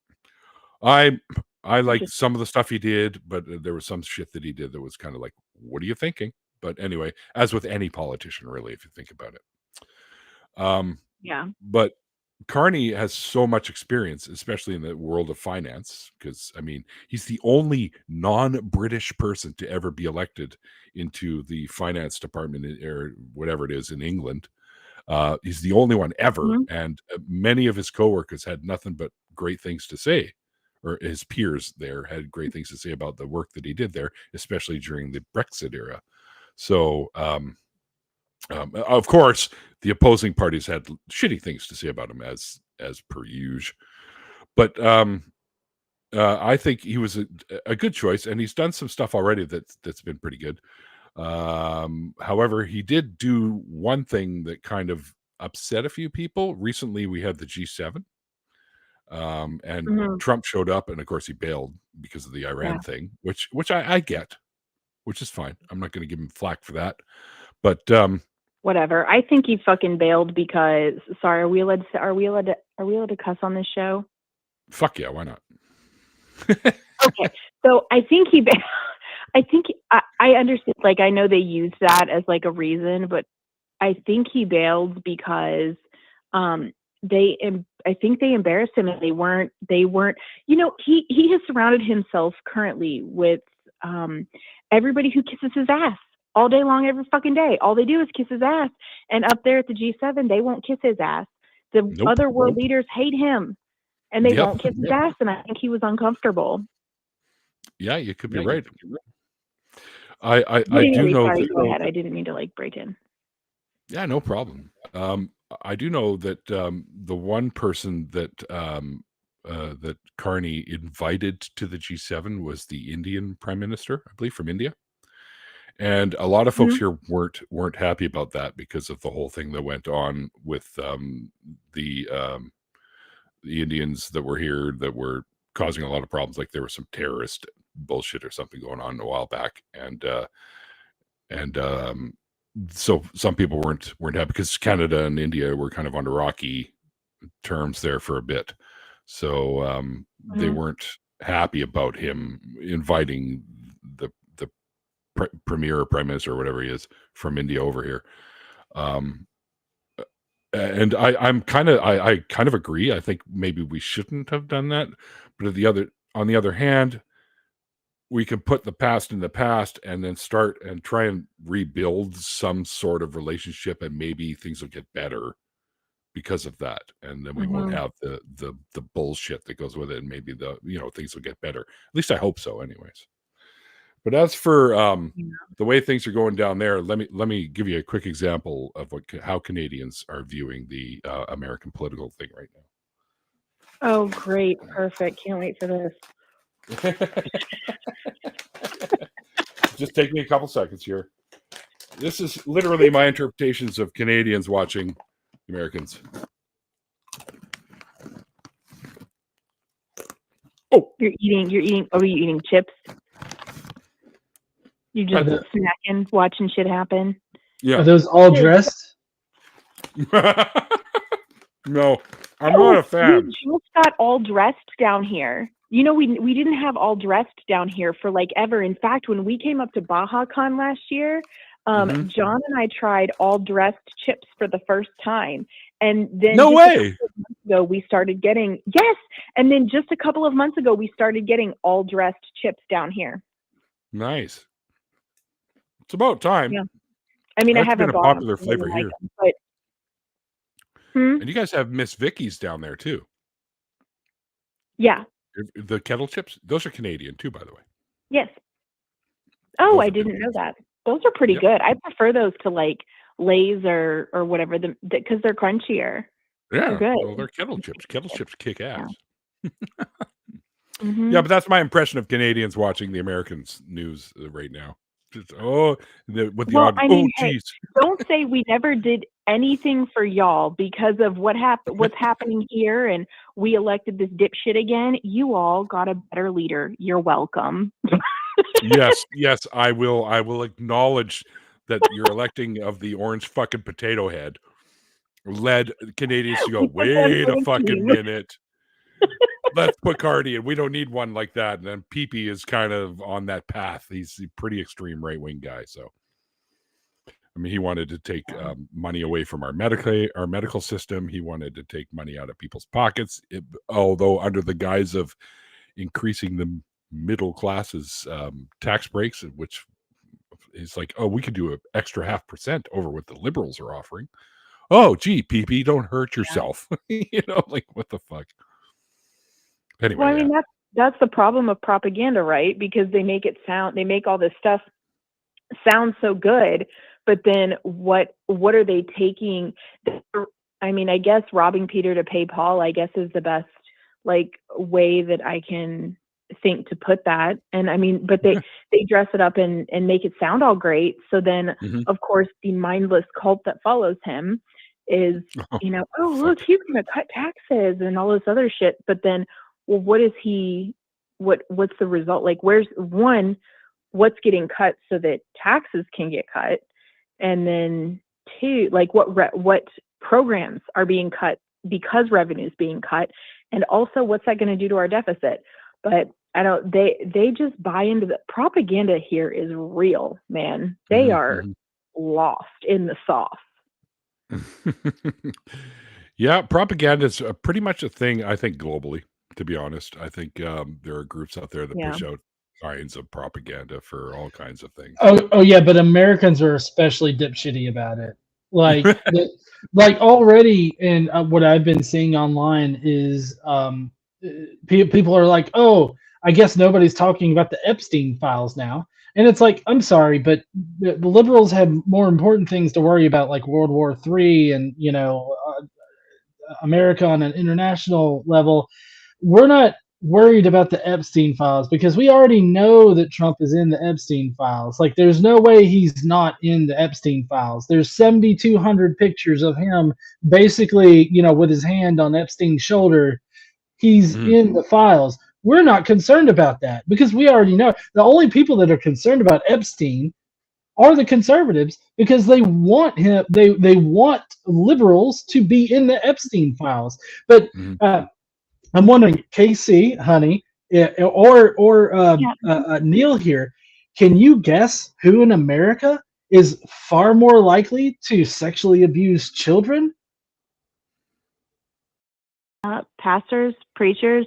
I liked some of the stuff he did, but there was some shit that he did that was kind of like, what are you thinking? But anyway, as with any politician, really, if you think about it. Yeah. But Carney has so much experience, especially in the world of finance, because I mean, he's the only non-British person to ever be elected into the finance department or whatever it is in England. He's the only one ever, and many of his coworkers had nothing but great things to say or his peers there had great things to say about the work that he did there, especially during the Brexit era. So, of course, the opposing parties had shitty things to say about him as per usual. But I think he was a good choice, and he's done some stuff already that's been pretty good. However, he did do one thing that kind of upset a few people. Recently, we had the G7, and Trump showed up, and of course, he bailed because of the Iran thing, which I get, which is fine. I'm not going to give him flack for that, but whatever. I think he fucking bailed because. Sorry, are we allowed to cuss on this show? Fuck yeah, why not? Okay, so I think he. I think I understand. Like, I know they used that as like a reason, but I think he bailed because I think they embarrassed him, and they weren't. You know, he has surrounded himself currently with everybody who kisses his ass all day long, every fucking day. All they do is kiss his ass, and up there at the G7, they won't kiss his ass. The other world leaders hate him, and they won't kiss his ass. And I think he was uncomfortable. Yeah, you could be right. I do know that. Go ahead. I didn't mean to like break in. Yeah, no problem. I do know that the one person that that Carney invited to the G7 was the Indian Prime Minister, I believe, from India. And a lot of folks here weren't happy about that because of the whole thing that went on with the Indians that were here that were causing a lot of problems. Like there was some terrorist bullshit or something going on a while back, and so some people weren't happy because Canada and India were kind of on rocky terms there for a bit. So they weren't happy about him inviting the premier or prime minister or whatever he is from India over here. And I kind of agree. I think maybe we shouldn't have done that. But on the other hand, we can put the past in the past and then start and try and rebuild some sort of relationship, and maybe things will get better because of that. And then we won't have the bullshit that goes with it, and maybe things will get better. At least I hope so, anyways. But as for the way things are going down there, let me give you a quick example of how Canadians are viewing the American political thing right now. Oh, great. Perfect. Can't wait for this. Just take me a couple seconds here. This is literally my interpretations of Canadians watching Americans. Oh, you're eating. Are you eating chips? You just snacking, watching shit happen. Yeah. Are those all dressed? No, I'm not a fan. We just got all dressed down here. You know, we didn't have all dressed down here for like ever. In fact, when we came up to Baja Con last year, John and I tried all dressed chips for the first time. And then no way. Ago, we started getting and then just a couple of months ago, we started getting all dressed chips down here. Nice. It's about time. Yeah. I mean, I haven't been a popular flavor here. Them, but and you guys have Miss Vicky's down there too. Yeah. The kettle chips, those are Canadian too, by the way. Yes. Oh, I didn't know that. Those are pretty good. I prefer those to like Lay's or whatever, because they're crunchier. Yeah, they're good. Well, they're kettle chips. Kettle chips kick ass. Yeah. Yeah, but that's my impression of Canadians watching the Americans news right now. Just, hey, don't say we never did anything for y'all because of what's happening here, and we elected this dipshit again. You all got a better leader. You're welcome. yes, I will acknowledge that your electing of the orange fucking potato head led Canadians to go, wait a fucking minute. Let's put Cardi in. We don't need one like that. And then Pee-Pee is kind of on that path. He's a pretty extreme right-wing guy. So, I mean, he wanted to take money away from our medical system. He wanted to take money out of people's pockets, although under the guise of increasing the middle class's tax breaks, which is like, oh, we could do an extra 0.5% over what the liberals are offering. Oh, gee, Pee-Pee, don't hurt yourself. Like, what the fuck? Anyway, well, I mean, that's the problem of propaganda, right? Because they make all this stuff sound so good, but then what are they taking? I mean, I guess robbing Peter to pay Paul, I guess, is the best like way that I can think to put that. And I mean, but they dress it up and make it sound all great. So then of course the mindless cult that follows him is, look, he's gonna cut taxes and all this other shit. But then, well, what's the result? Like, what's getting cut so that taxes can get cut? And then two, like what programs are being cut because revenue is being cut? And also, what's that going to do to our deficit? But they just buy into the propaganda here is real, man. They are lost in the sauce. Yeah, propaganda is pretty much a thing, I think, globally, to be honest. I think there are groups out there that push out kinds of propaganda for all kinds of things. Oh yeah, but Americans are especially dipshitty about it. Like, like already, and what I've been seeing online is people are like, oh, I guess nobody's talking about the Epstein files now. And it's like, I'm sorry, but the liberals have more important things to worry about, like World War III and, America on an international level. We're not worried about the Epstein files because we already know that Trump is in the Epstein files. Like, there's no way he's not in the Epstein files. There's 7,200 pictures of him basically, with his hand on Epstein's shoulder. He's in the files. We're not concerned about that because we already know. The only people that are concerned about Epstein are the conservatives because they want him. They want liberals to be in the Epstein files. But I'm wondering, KC, honey, or Neil here, can you guess who in America is far more likely to sexually abuse children? Pastors, preachers,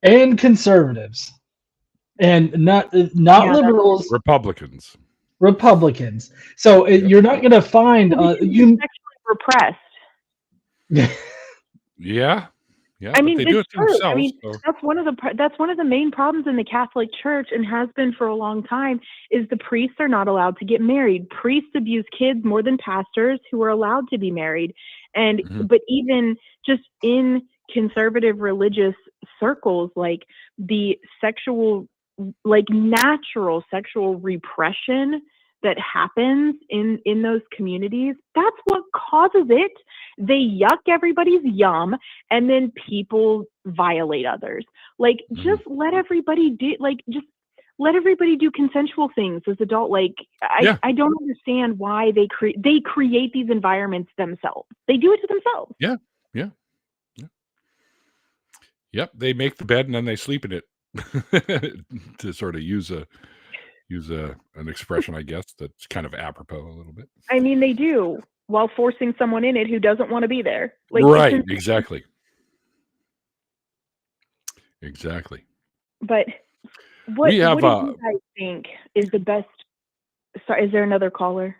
and conservatives, and not liberals. Republicans. So you're not going to find you sexually repressed. Yeah. I mean, they do it to themselves. I mean, that's one of the main problems in the Catholic Church, and has been for a long time, is the priests are not allowed to get married. Priests abuse kids more than pastors who are allowed to be married. And but even just in conservative religious circles, like the natural sexual repression that happens in those communities, that's what causes it. They yuck everybody's yum, and then people violate others. Like, just let everybody do consensual things as adult. Like, I don't understand why they create these environments themselves. They do it to themselves. Yeah. Yep, they make the bed and then they sleep in it. To sort of use an expression, I guess, that's kind of apropos a little bit. I mean, they do, while forcing someone in it who doesn't want to be there. Like, right, exactly. But what do you guys think is the best? Sorry, is there another caller?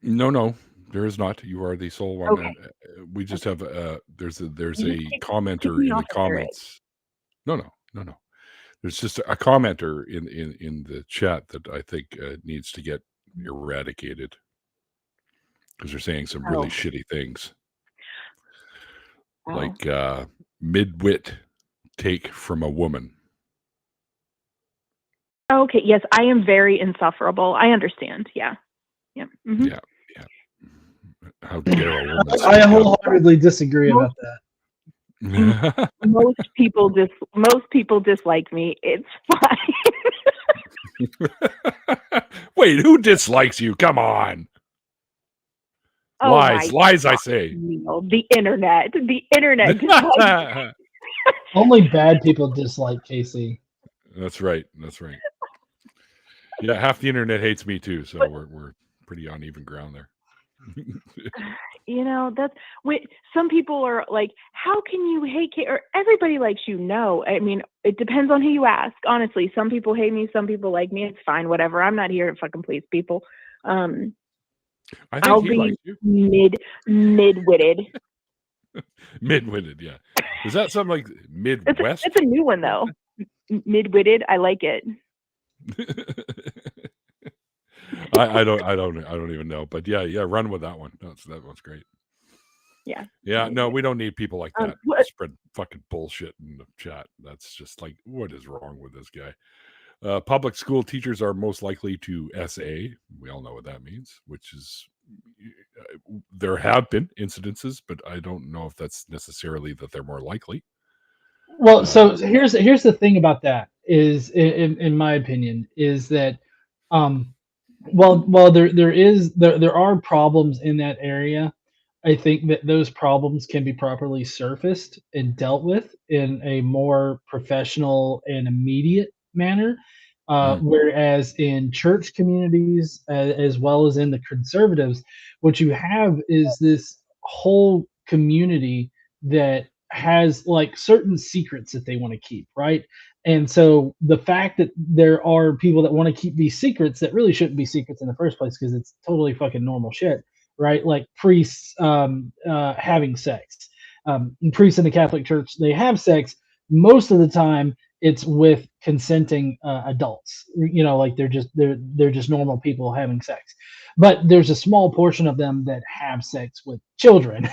No, there is not. You are the sole one. Okay. We just have there's a commenter in the comments. No. There's just a commenter in the chat that I think needs to get eradicated because they're saying some really shitty things. Like mid-wit take from a woman. Okay, yes, I am very insufferable. I understand. Yeah. Mm-hmm. Yeah. How dare a woman? I wholeheartedly disagree about that. Most people dislike me. It's fine. Wait, who dislikes you? Come on. Lies, I say. The internet. Dislikes. Only bad people dislike KC. That's right. Yeah, half the internet hates me too, so we're pretty on even ground there. That's some people are like, how can you hate or everybody likes you? No, I mean, it depends on who you ask. Honestly, some people hate me, some people like me. It's fine, whatever. I'm not here to fucking please people. I think I'll be mid-witted. Mid-witted, yeah. Is that something like Midwest? It's a new one though. mid-witted. I like it. I don't even know, but yeah, run with that one. That one's great. Yeah. No, we don't need people like that spread fucking bullshit in the chat. That's just like, what is wrong with this guy? Public school teachers are most likely to SA. We all know what that means, which is there have been incidences, but I don't know if that's necessarily that they're more likely. Well, so here's the thing about that is, in my opinion, is that while there are problems in that area, I think that those problems can be properly surfaced and dealt with in a more professional and immediate manner. Whereas in church communities, as well as in the conservatives, what you have is this whole community that has like certain secrets that they want to keep, right? And so the fact that there are people that want to keep these secrets that really shouldn't be secrets in the first place, because it's totally fucking normal shit, right? Like priests having sex. Priests in the Catholic Church, they have sex. Most of the time, it's with consenting adults. You know, like they're just normal people having sex. But there's a small portion of them that have sex with children,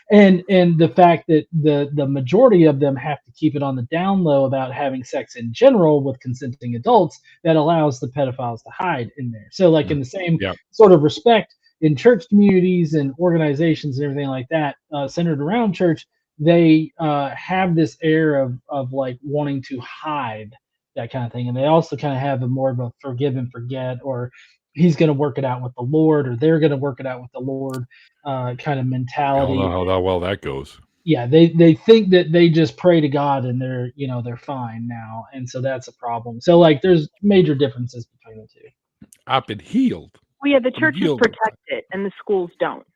and the fact that the majority of them have to keep it on the down low about having sex in general with consenting adults, that allows the pedophiles to hide in there. So, like in the same sort of respect, in church communities and organizations and everything like that, centered around church, they have this air of like wanting to hide that kind of thing, and they also kind of have a more of a forgive and forget, or he's going to work it out with the Lord, or they're going to work it out with the Lord kind of mentality. I don't know how well that goes. Yeah, they think that they just pray to God and they're fine now, and so that's a problem. So like, there's major differences between the two. I've been healed. Well, yeah, the churches protect it, and the schools don't.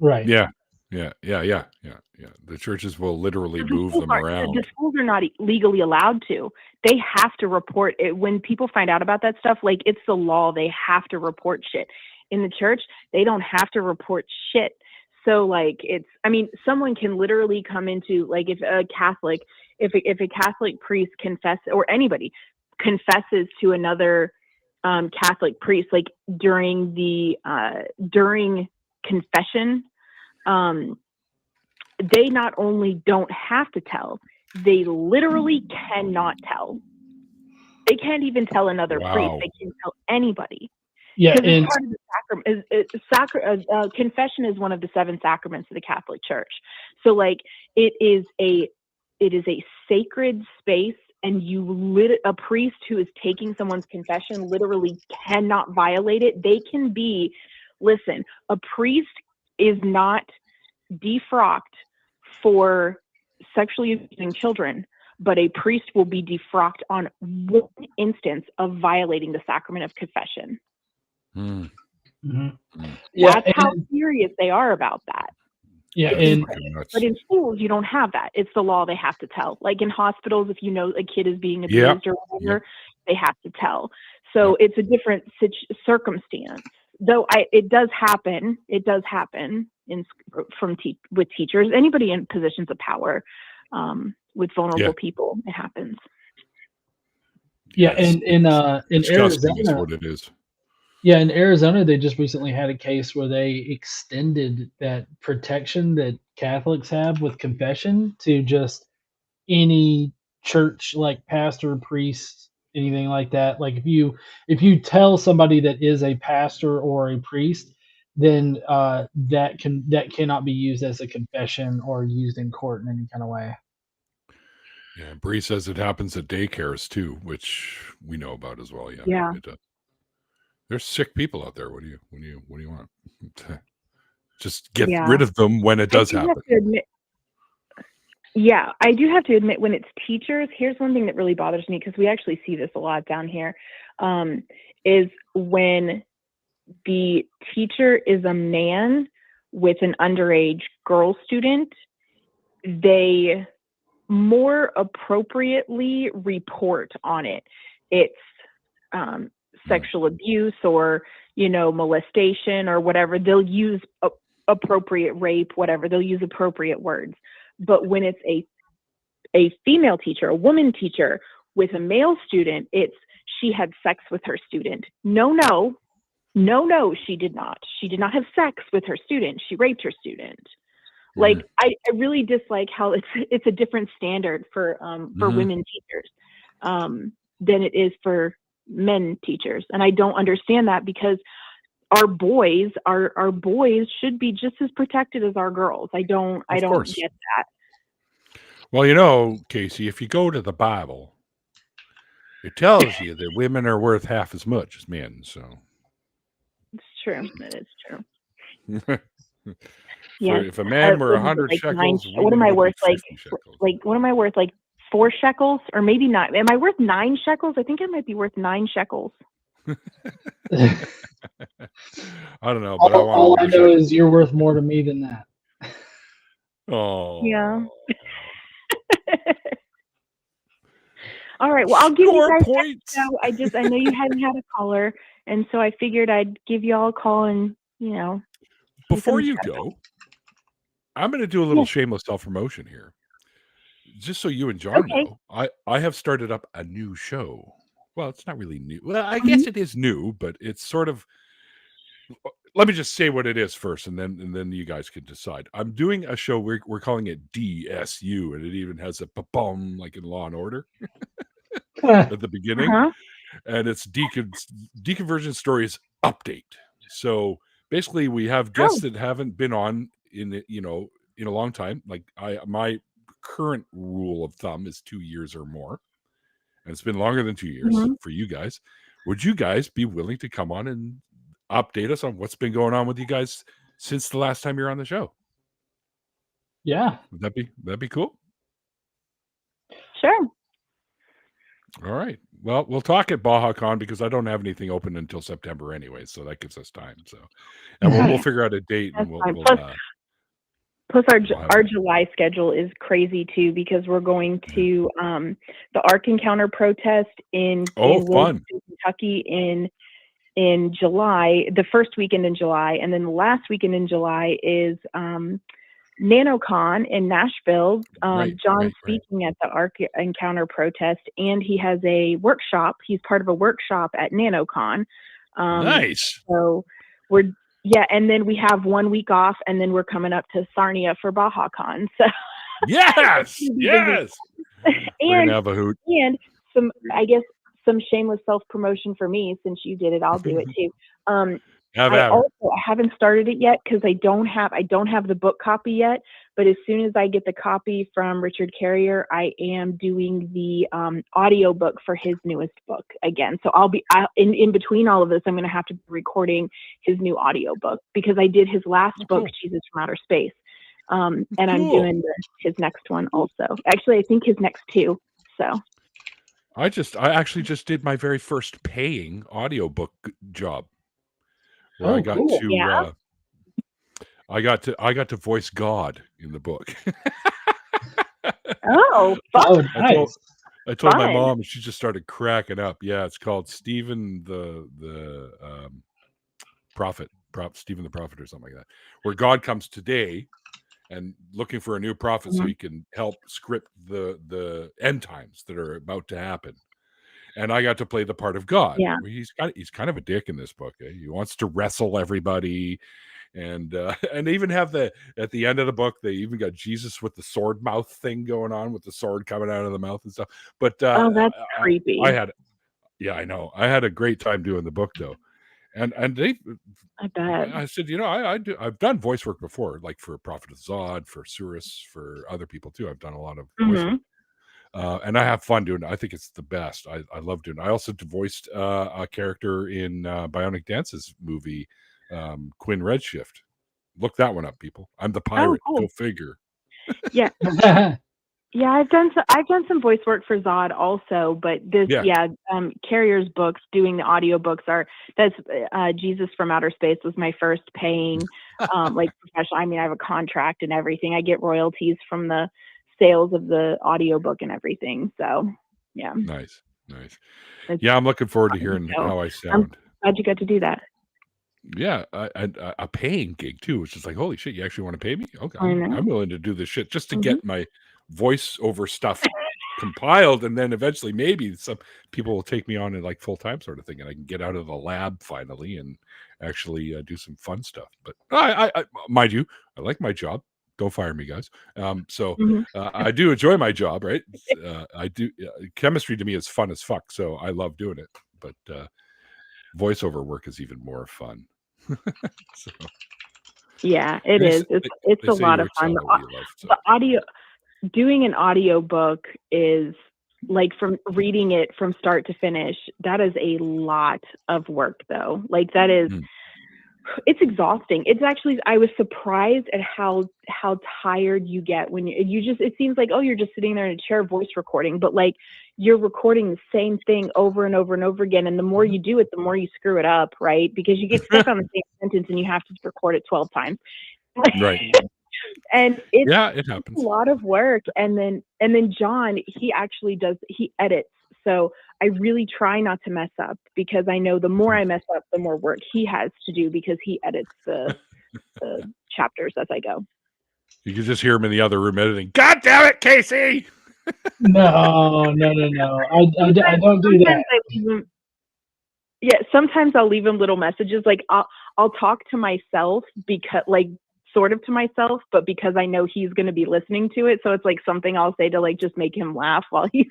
Right. Yeah. The churches will literally move them around. The schools are not legally allowed to. They have to report it. When people find out about that stuff, like, it's the law. They have to report shit. In the church, they don't have to report shit. So like, someone can literally come into, like, if a Catholic priest or anybody confesses to another Catholic priest, like during confession, they not only don't have to tell, they literally cannot tell. They can't even tell another priest. They can't tell anybody. Yeah, and part of the sacrament. Confession is one of the 7 sacraments of the Catholic Church. So, like, it is a sacred space, and a priest who is taking someone's confession literally cannot violate it. They can be, listen, a priest is not defrocked for sexually abusing children, but a priest will be defrocked on one instance of violating the sacrament of confession. Mm-hmm. That's how serious they are about that. Yeah, but in schools, you don't have that. It's the law. They have to tell. Like in hospitals, if you know a kid is being abused or whatever, they have to tell. So it's a different circumstance. Though it does happen. It does happen with teachers, anybody in positions of power, with vulnerable people. It happens. Yeah, and in Arizona, is what it is. Yeah, in Arizona, they just recently had a case where they extended that protection that Catholics have with confession to just any church, like pastor, priest, anything like that. Like if you tell somebody that is a pastor or a priest, then that cannot be used as a confession or used in court in any kind of way. Yeah, Bree says it happens at daycares too, which we know about as well. Yeah. It does. There's sick people out there. What do you want? Just get rid of them when it does happen. I do have to admit, when it's teachers, here's one thing that really bothers me, because we actually see this a lot down here, is when the teacher is a man with an underage girl student, they more appropriately report on it. It's sexual abuse or, molestation or whatever. They'll use appropriate rape, whatever. They'll use appropriate words. But when it's a female teacher, a woman teacher with a male student, it's she had sex with her student. No, she did not. She did not have sex with her student. She raped her student. Like, I really dislike how it's a different standard for women teachers than it is for men teachers. And I don't understand that, because our boys should be just as protected as our girls. I don't get that. Well, Casey, if you go to the Bible, it tells you that women are worth half as much as men. So it's true. That is true. If a man were 100 shekels, what am I worth? What am I worth? Like 4 shekels, or maybe not? Am I worth 9 shekels? I think I might be worth 9 shekels. I don't know, but all I know is you're worth more to me than that. Oh, yeah. All right. Well, I'll give you guys points. So I know you hadn't had a caller, and so I figured I'd give you all a call and Before you go, I'm going to do a little shameless self-promotion here, just so you and John know. I have started up a new show. Well, it's not really new. Well, I guess it is new, but it's sort of. Let me just say what it is first, and then you guys can decide. I'm doing a show. We're calling it DSU, and it even has a pa-bum like in Law and Order at the beginning, and it's deconversion stories update. So basically, we have guests that haven't been on in a long time. Like my current rule of thumb is 2 years or more, and it's been longer than 2 years for you guys. Would you guys be willing to come on and update us on what's been going on with you guys since the last time you're on the show? Yeah. Would that'd be cool? Sure. All right. Well, we'll talk at BajaCon, because I don't have anything open until September anyway, so that gives us time. So, and we'll figure out a date, and plus our July schedule is crazy too, because we're going to the Ark Encounter protest in Kentucky in July, the first weekend in July, and then the last weekend in July is NanoCon in Nashville. John's speaking at the Ark Encounter protest, and he has a workshop. He's part of a workshop at NanoCon. Nice. So and then we have 1 week off, and then we're coming up to Sarnia for BajaCon. So yes. And have a hoot. And some shameless self-promotion for me, since you did it, I'll do it too. I haven't started it yet, because I don't have the book copy yet, but as soon as I get the copy from Richard Carrier, I am doing the audio book for his newest book again. So in between all of this, I'm going to have to be recording his new audio book, because I did his last book, Jesus from Outer Space. And I'm doing his next one also. Actually, I think his next 2. So I actually just did my very first paying audiobook job, where I got to I got to voice God in the book. Oh, fun. Nice. I told my mom, and she just started cracking up. Yeah, it's called Stephen the Prophet, Stephen the Prophet, or something like that, where God comes today and looking for a new prophet so he can help script the end times that are about to happen. And I got to play the part of God. Yeah. He's kind of a dick in this book. He wants to wrestle everybody, and they even have at the end of the book, they even got Jesus with the sword mouth thing going on, with the sword coming out of the mouth and stuff. But that's creepy. I know. I had a great time doing the book though. And they, I bet. I said, I've done voice work before, like for Prophet of Zod, for Surus, for other people too. I've done a lot of voice work. And I have fun doing it. I think it's the best. I love doing it. I also voiced a character in Bionic Dance's movie, Quinn Redshift. Look that one up, people. I'm the pirate. Oh, cool. Go figure. Yeah. Yeah, I've done some voice work for Zod also, but this Carrier's books, doing the audiobooks that's Jesus from Outer Space was my first paying like professional. I mean, I have a contract and everything. I get royalties from the sales of the audiobook and everything. So yeah. Nice. I'm looking forward to hearing how I sound. I'm glad you got to do that. Yeah, a paying gig too, which is like, holy shit, you actually want to pay me? Okay, I'm willing to do this shit just to get my voice over stuff compiled, and then eventually maybe some people will take me on in like full-time sort of thing, and I can get out of the lab finally and actually do some fun stuff. But I mind you, I like my job. Don't fire me, guys. I do enjoy my job, right? I do. Chemistry to me is fun as fuck, so I love doing it. But voiceover work is even more fun. So, yeah, it is. It's a lot of fun. The audio, doing an audio book is like, from reading it from start to finish, that is a lot of work, though. Like, that is. It's exhausting. It's actually, I was surprised at how tired you get when you just, it seems like, oh, you're just sitting there in a chair voice recording, but like, you're recording the same thing over and over and over again. And the more you do it, the more you screw it up, right? Because you get stuck on the same sentence and you have to record it 12 times. Right. And it happens. A lot of work. And then John, he edits. So I really try not to mess up, because I know the more I mess up, the more work he has to do, because he edits the chapters as I go. You can just hear him in the other room editing. God damn it, Casey! No. I don't do that. Sometimes I'll leave him little messages. Like, I'll talk to myself, because, like, sort of to myself, but because I know he's going to be listening to it, so it's like something I'll say to, like, just make him laugh while he's.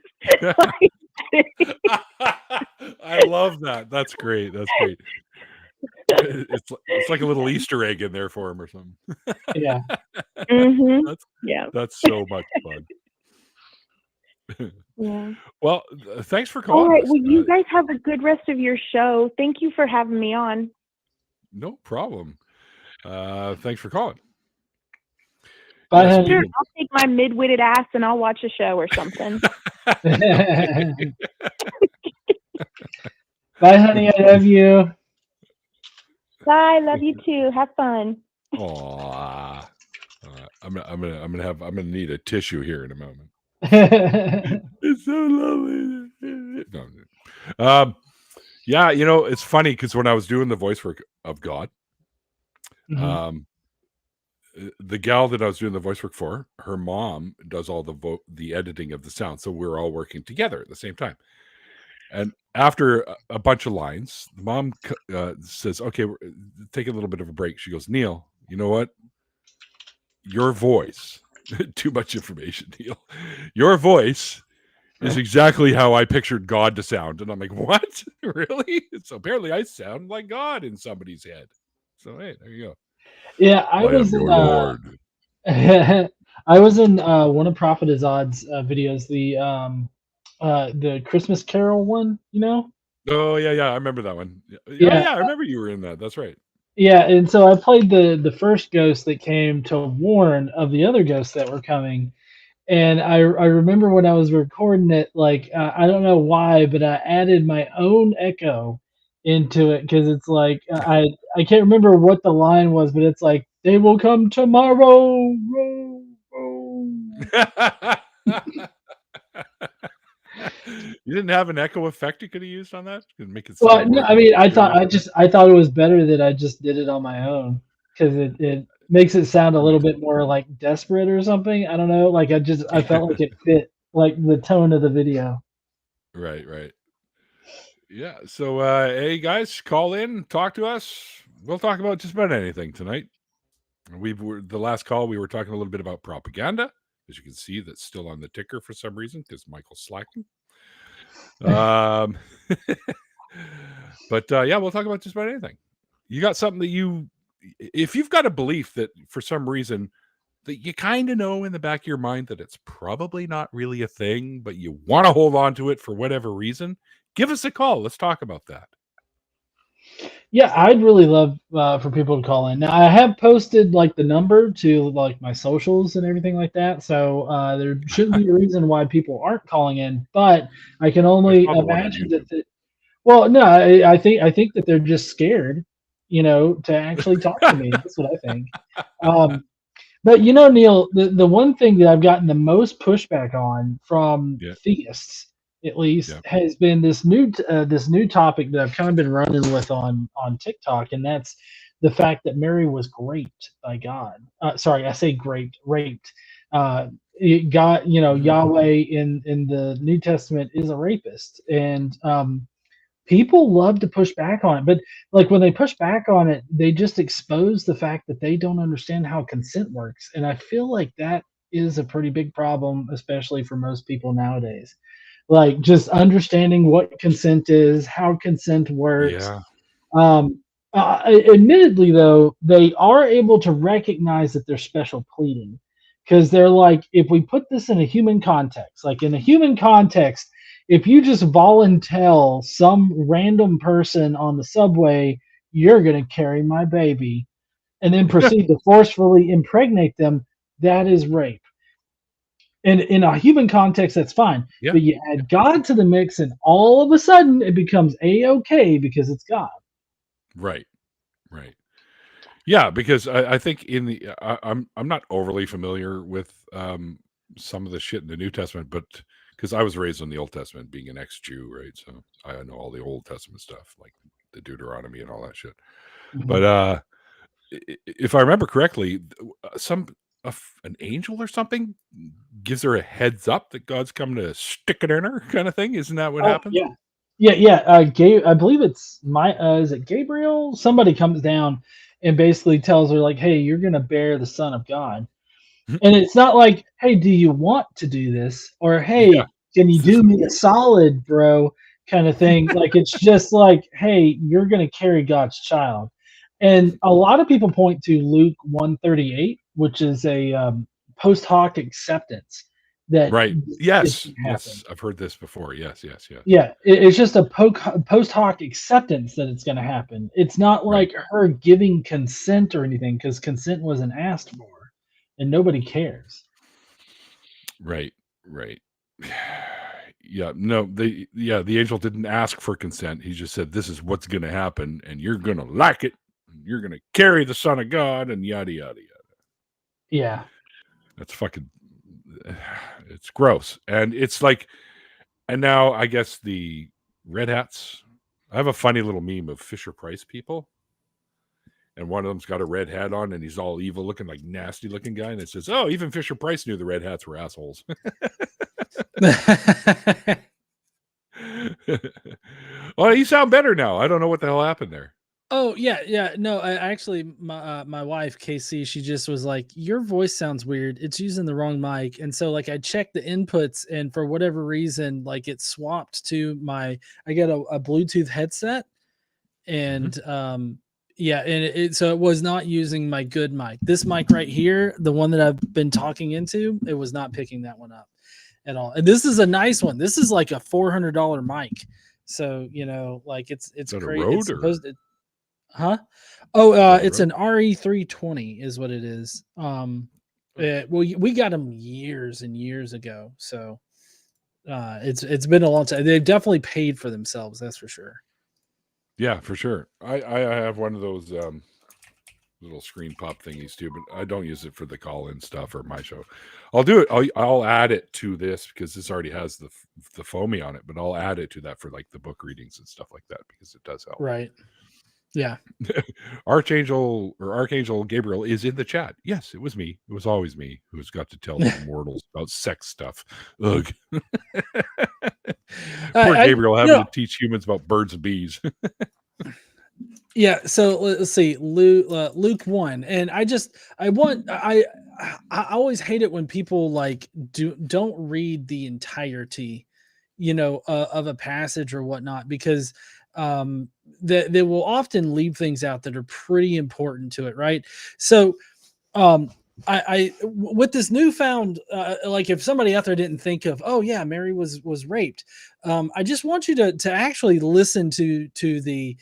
I love that. That's great. It's like a little Easter egg in there for him or something. Yeah. That's so much fun. Yeah. Well, thanks for calling. All right. Well, you guys have a good rest of your show. Thank you for having me on. No problem. Thanks for calling. Bye, honey. Sure, I'll take my mid-witted ass and I'll watch a show or something. Bye, honey. I love you. Bye. Love you too. Have fun. Aww. I'm gonna need a tissue here in a moment. It's so lovely. No. Yeah, it's funny, because when I was doing the voice work of God, the gal that I was doing the voice work for, her mom does all the editing of the sound, so we're all working together at the same time. And after a bunch of lines, the mom says, "Okay, we're taking a little bit of a break." She goes, "Neil, you know what? Your voice, too much information, Neil. Your voice is exactly how I pictured God to sound." And I'm like, "What? Really?" So apparently I sound like God in somebody's head. So hey, there you go. Yeah, I was am your Lord. I was in one of Prophet Azad's videos, the Christmas Carol one, Oh yeah, I remember that one. Yeah, I remember you were in that. That's right. Yeah, and so I played the first ghost that came to warn of the other ghosts that were coming. And I remember when I was recording it, like, I don't know why, but I added my own echo into it, because it's like, I can't remember what the line was, but it's like, "They will come tomorrow." You didn't have an echo effect you could have used on that? Make it well, no, I mean, I thought it was better that I just did it on my own, because it makes it sound a little bit more like desperate or something. I don't know. Like, I felt like it fit like the tone of the video. Right. Yeah. So, hey guys, call in, talk to us. We'll talk about just about anything tonight. The last call, we were talking a little bit about propaganda. As you can see, that's still on the ticker for some reason, because Michael's slacking. But yeah, we'll talk about just about anything. You got something that if you've got a belief that for some reason that you kind of know in the back of your mind that it's probably not really a thing, but you want to hold on to it for whatever reason, give us a call. Let's talk about that. Yeah, I'd really love for people to call in. Now, I have posted like the number to like my socials and everything like that, so there shouldn't be a reason why people aren't calling in. But I can only imagine that. Well, no, I think that they're just scared, to actually talk to me. That's what I think. But Neil, the one thing that I've gotten the most pushback on from theists, at least, has been this new topic that I've kind of been running with on TikTok, and that's the fact that Mary was raped by God. Sorry, I say raped. God, Yahweh in the New Testament is a rapist, and people love to push back on it. But like when they push back on it, they just expose the fact that they don't understand how consent works, and I feel like that is a pretty big problem, especially for most people nowadays. Like just understanding what consent is, how consent works. Yeah. Admittedly, though, they are able to recognize that they're special pleading because they're like, if we put this in a human context, like in a human context, if you just volunteer some random person on the subway, you're going to carry my baby, and then proceed to forcefully impregnate them, that is rape. And in a human context, that's fine. Yeah. But you add God to the mix, and all of a sudden it becomes A-okay because it's God. Right. Yeah, because I think in the I'm not overly familiar with some of the shit in the New Testament, but because I was raised in the Old Testament, being an ex-Jew, right? So I know all the Old Testament stuff, like the Deuteronomy and all that shit. Mhm. But if I remember correctly, an angel or something gives her a heads up that God's coming to stick it in her, kind of thing. Isn't that what happens? Yeah. I believe it's is it Gabriel? Somebody comes down and basically tells her like, "Hey, you're gonna bear the Son of God." And it's not like, "Hey, do you want to do this?" or "Hey, Yeah. can you do me a solid, bro?" kind of thing. Like it's just like, "Hey, you're gonna carry God's child." And a lot of people point to Luke 138, which is a post hoc acceptance that Right. is Yes. gonna happen. Yes. I've heard this before. Yes. Yeah, it's just a post hoc acceptance that it's going to happen. It's not Right. like her giving consent or anything because consent wasn't asked for, and nobody cares. Right. Yeah. No, the angel didn't ask for consent. He just said, "This is what's going to happen, and you're going to like it. You're going to carry the Son of God," and yada yada yada. Yeah. That's fucking. It's gross, and it's like, and now I guess the red hats. I have a funny little meme of Fisher Price people, and one of them's got a red hat on, and he's all evil looking, like nasty looking guy, and it says, "Oh, even Fisher Price knew the red hats were assholes." Well, you sound better now. I don't know what the hell happened there. Oh yeah. No, my wife KC, she just was like, "Your voice sounds weird. It's using the wrong mic." And so like I checked the inputs, and for whatever reason, like it swapped to I got a Bluetooth headset, and yeah, and so it was not using my good mic. This mic right here, the one that I've been talking into, it was not picking that one up at all. And this is a nice one. This is like a $400 mic. So, like it's great. It's supposed to. Huh? Oh, it's an RE320 is what it is. Well, we got them years and years ago, so it's been a long time. They've definitely paid for themselves, that's for sure. Yeah, for sure. I have one of those little screen pop thingies too, but I don't use it for the call-in stuff or my show. I'll do it. I'll add it to this because this already has the foamy on it, but I'll add it to that for like the book readings and stuff like that because it does help. Right. Yeah. Archangel Gabriel is in the chat. Yes, it was me. It was always me who's got to tell the mortals about sex stuff. Ugh. Poor Gabriel having to teach humans about birds and bees. Yeah, so let's see, Luke 1, and I always hate it when people like don't read the entirety, of a passage or whatnot, because they will often leave things out that are pretty important to it, right? So I with this newfound like if somebody out there didn't think of, oh yeah, Mary was raped, I just want you to actually listen to the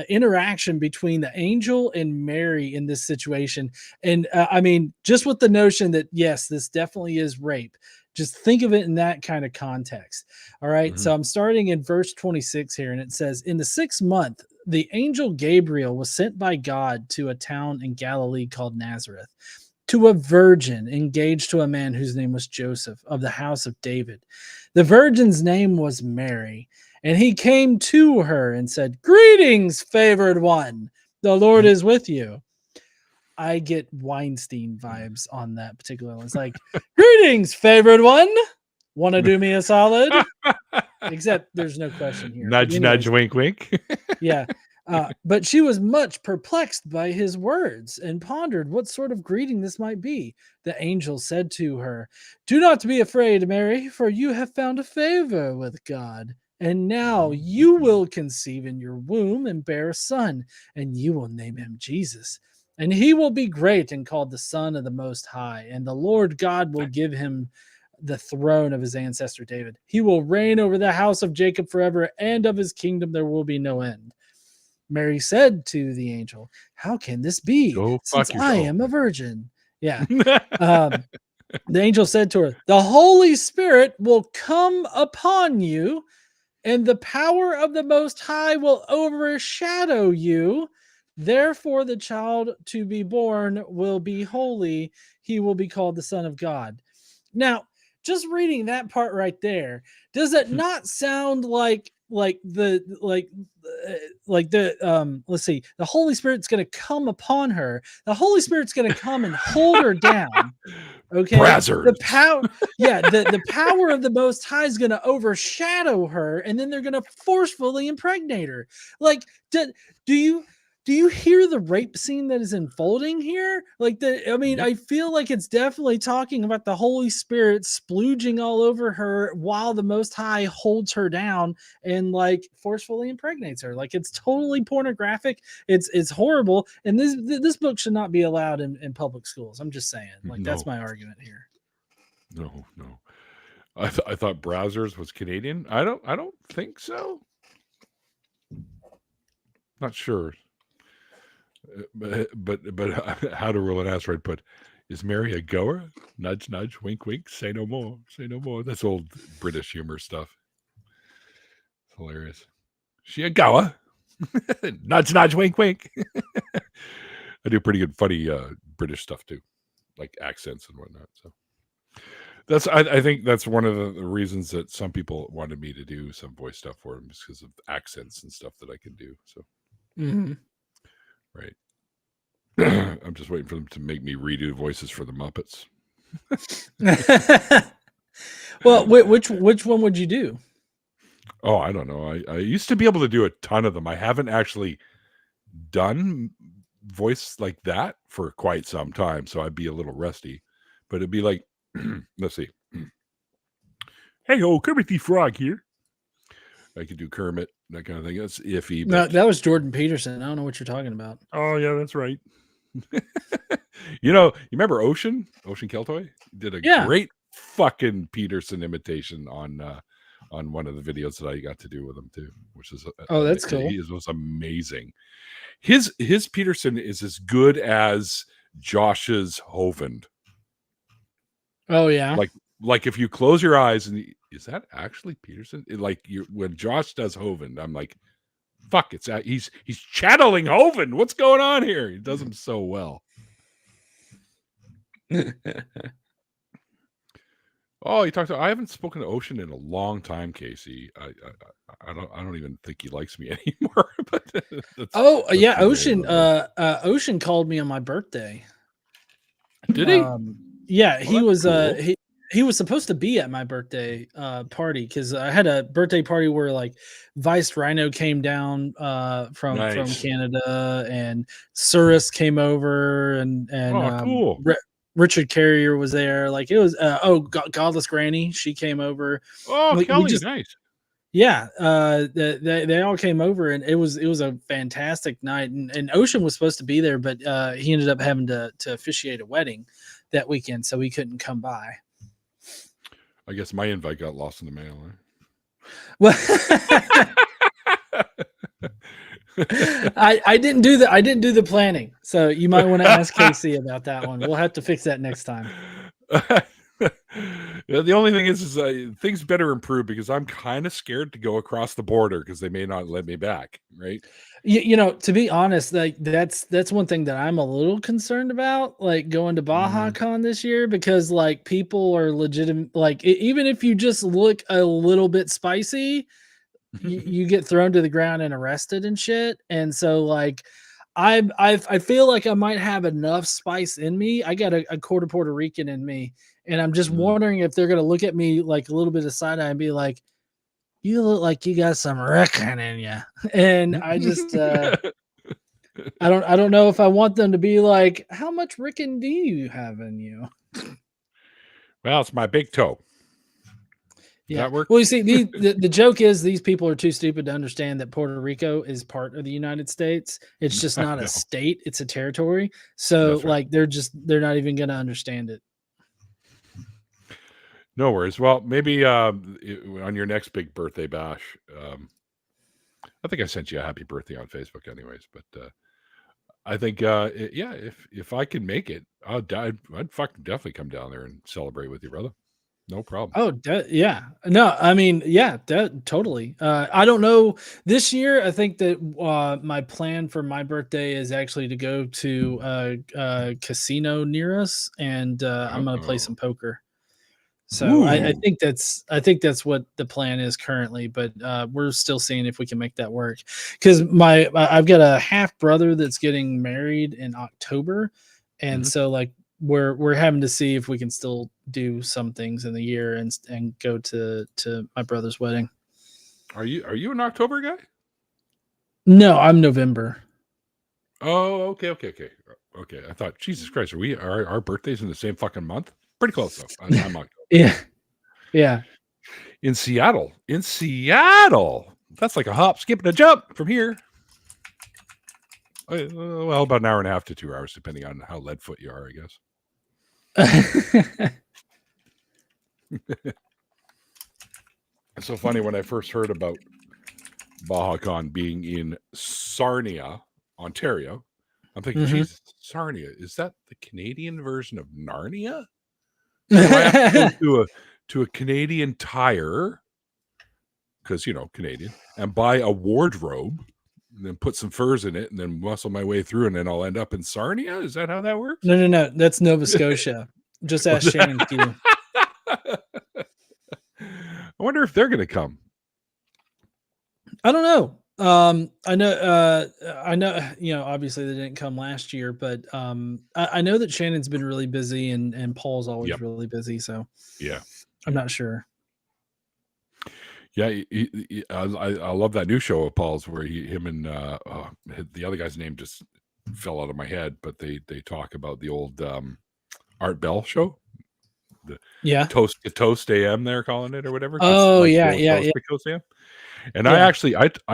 interaction between the angel and Mary in this situation. And I mean, just with the notion that yes, this definitely is rape, just think of it in that kind of context. All right. Mm-hmm. So I'm starting in verse 26 here, and it says, in the 6th month, the angel Gabriel was sent by God to a town in Galilee called Nazareth, to a virgin engaged to a man whose name was Joseph, of the house of David. The virgin's name was Mary, and he came to her and said, "Greetings, favored one, the Lord is with you." I get Weinstein vibes on that particular one. It's like, greetings, favorite one. Want to do me a solid? Except there's no question here. Nudge, nudge, wink, wink. Yeah. But she was much perplexed by his words and pondered what sort of greeting this might be. The angel said to her, "Do not be afraid, Mary, for you have found a favor with God. And now you will conceive in your womb and bear a son, and you will name him Jesus. And he will be great and called the Son of the Most High. And the Lord God will give him the throne of his ancestor David. He will reign over the house of Jacob forever, and of his kingdom there will be no end." Mary said to the angel, "How can this be, since I am a virgin?" Yeah. The angel said to her, "The Holy Spirit will come upon you, and the power of the Most High will overshadow you. Therefore, the child to be born will be holy. He will be called the Son of God." Now, just reading that part right there, does it not sound like the let's see, the Holy Spirit's going to come upon her. The Holy Spirit's going to come and hold her down. Okay. The power, the power of the Most High is going to overshadow her, and then they're going to forcefully impregnate her. Like, do you hear the rape scene that is unfolding here? I feel like it's definitely talking about the Holy Spirit splooging all over her while the Most High holds her down and like forcefully impregnates her. Like, it's totally pornographic. It's horrible. And this book should not be allowed in public schools. I'm just saying. Like, that's my argument here. No. I thought Browsers was Canadian. I don't think so. Not sure. But how to roll an ass right? But is Mary a goer? Nudge, nudge, wink, wink. Say no more. Say no more. That's old British humor stuff. It's hilarious. She a goer? Nudge, nudge, wink, wink. I do pretty good, funny British stuff too, like accents and whatnot. So I think that's one of the reasons that some people wanted me to do some voice stuff for them, because of accents and stuff that I can do. So. Mm-hmm. Right. I'm just waiting for them to make me redo voices for the Muppets. Well, which one would you do? Oh, I don't know. I used to be able to do a ton of them. I haven't actually done voice like that for quite some time, so I'd be a little rusty. But it'd be like, let's see. Hey, Kermit the Frog here. I could do Kermit, that kind of thing. That's iffy. No, that was Jordan Peterson. I don't know what you're talking about. Oh, yeah, that's right. You remember Ocean Keltoy? Did a great fucking Peterson imitation on one of the videos that I got to do with him too, which is that's cool. He was amazing. His Peterson is as good as Josh's Hovind. Oh yeah, like if you close your eyes and is that actually Peterson? When Josh does Hovind, I'm like, fuck, he's channeling Hovind. What's going on here? He does him so well. Oh, you talked to. I haven't spoken to Ocean in a long time, Casey. I don't even think he likes me anymore. But that's Ocean. Ocean called me on my birthday. Did he? Yeah, he was. Cool. He was supposed to be at my birthday party, because I had a birthday party where like Vice Rhino came down from Canada, and Surus came over, and cool. Richard Carrier was there. Like, it was Godless Granny, she came over. Oh, Kelly, nice. Yeah, they all came over, and it was a fantastic night. And Ocean was supposed to be there, but he ended up having to officiate a wedding that weekend, so he couldn't come by. I guess my invite got lost in the mail. Well, I didn't do the planning, so you might want to ask Casey about that one. We'll have to fix that next time. The only thing is things better improve, because I'm kind of scared to go across the border, because they may not let me back. Right. To be honest, like that's one thing that I'm a little concerned about, like going to Baja Con this year, because like people are legitimate. Like even if you just look a little bit spicy, you get thrown to the ground and arrested and shit. And so like, I feel like I might have enough spice in me. I got a quarter Puerto Rican in me, and I'm just wondering if they're gonna look at me like a little bit of side eye and be like, "You look like you got some Rican in you," and I just I don't know if I want them to be like, "How much Rican do you have in you?" Well, it's my big toe. Yeah. That work? Well, you see, the joke is these people are too stupid to understand that Puerto Rico is part of the United States. It's just not a state; it's a territory. So, That's right. like, they're not even going to understand it. No worries. Well, maybe on your next big birthday bash, I think I sent you a happy birthday on Facebook, anyways. But I think, yeah, if I can make it, I'd fucking definitely come down there and celebrate with you, brother. No problem. Oh, yeah. No, I mean, yeah, totally. I don't know. This year, I think that my plan for my birthday is actually to go to a casino near us, and I'm going to play some poker. So I think that's what the plan is currently, but we're still seeing if we can make that work. Because I've got a half brother that's getting married in October, and so like we're having to see if we can still do some things in the year and go to my brother's wedding. Are you an October guy? No, I'm November. Oh, okay. I thought, Jesus Christ, are our birthdays in the same fucking month? Pretty close though. I'm October. Yeah. In Seattle. That's like a hop, skip, and a jump from here. Well, about an hour and a half to 2 hours, depending on how leadfoot you are, I guess. It's so funny when I first heard about BajaCon being in Sarnia, Ontario. I'm thinking, Jesus, Sarnia, is that the Canadian version of Narnia? So I have to go to a Canadian Tire, because, Canadian, and buy a wardrobe, and then put some furs in it, and then muscle my way through, and then I'll end up in Sarnia? Is that how that works? No. That's Nova Scotia. Just ask Shannon Q. I wonder if they're going to come. I don't know. I know, obviously they didn't come last year, but I know that Shannon's been really busy and Paul's always really busy. So yeah, I'm not sure. Yeah, I love that new show of Paul's where him and the other guy's name just fell out of my head, but they talk about the old Art Bell show. Toast AM, they're calling it or whatever. Oh, like yeah. Coast AM. And I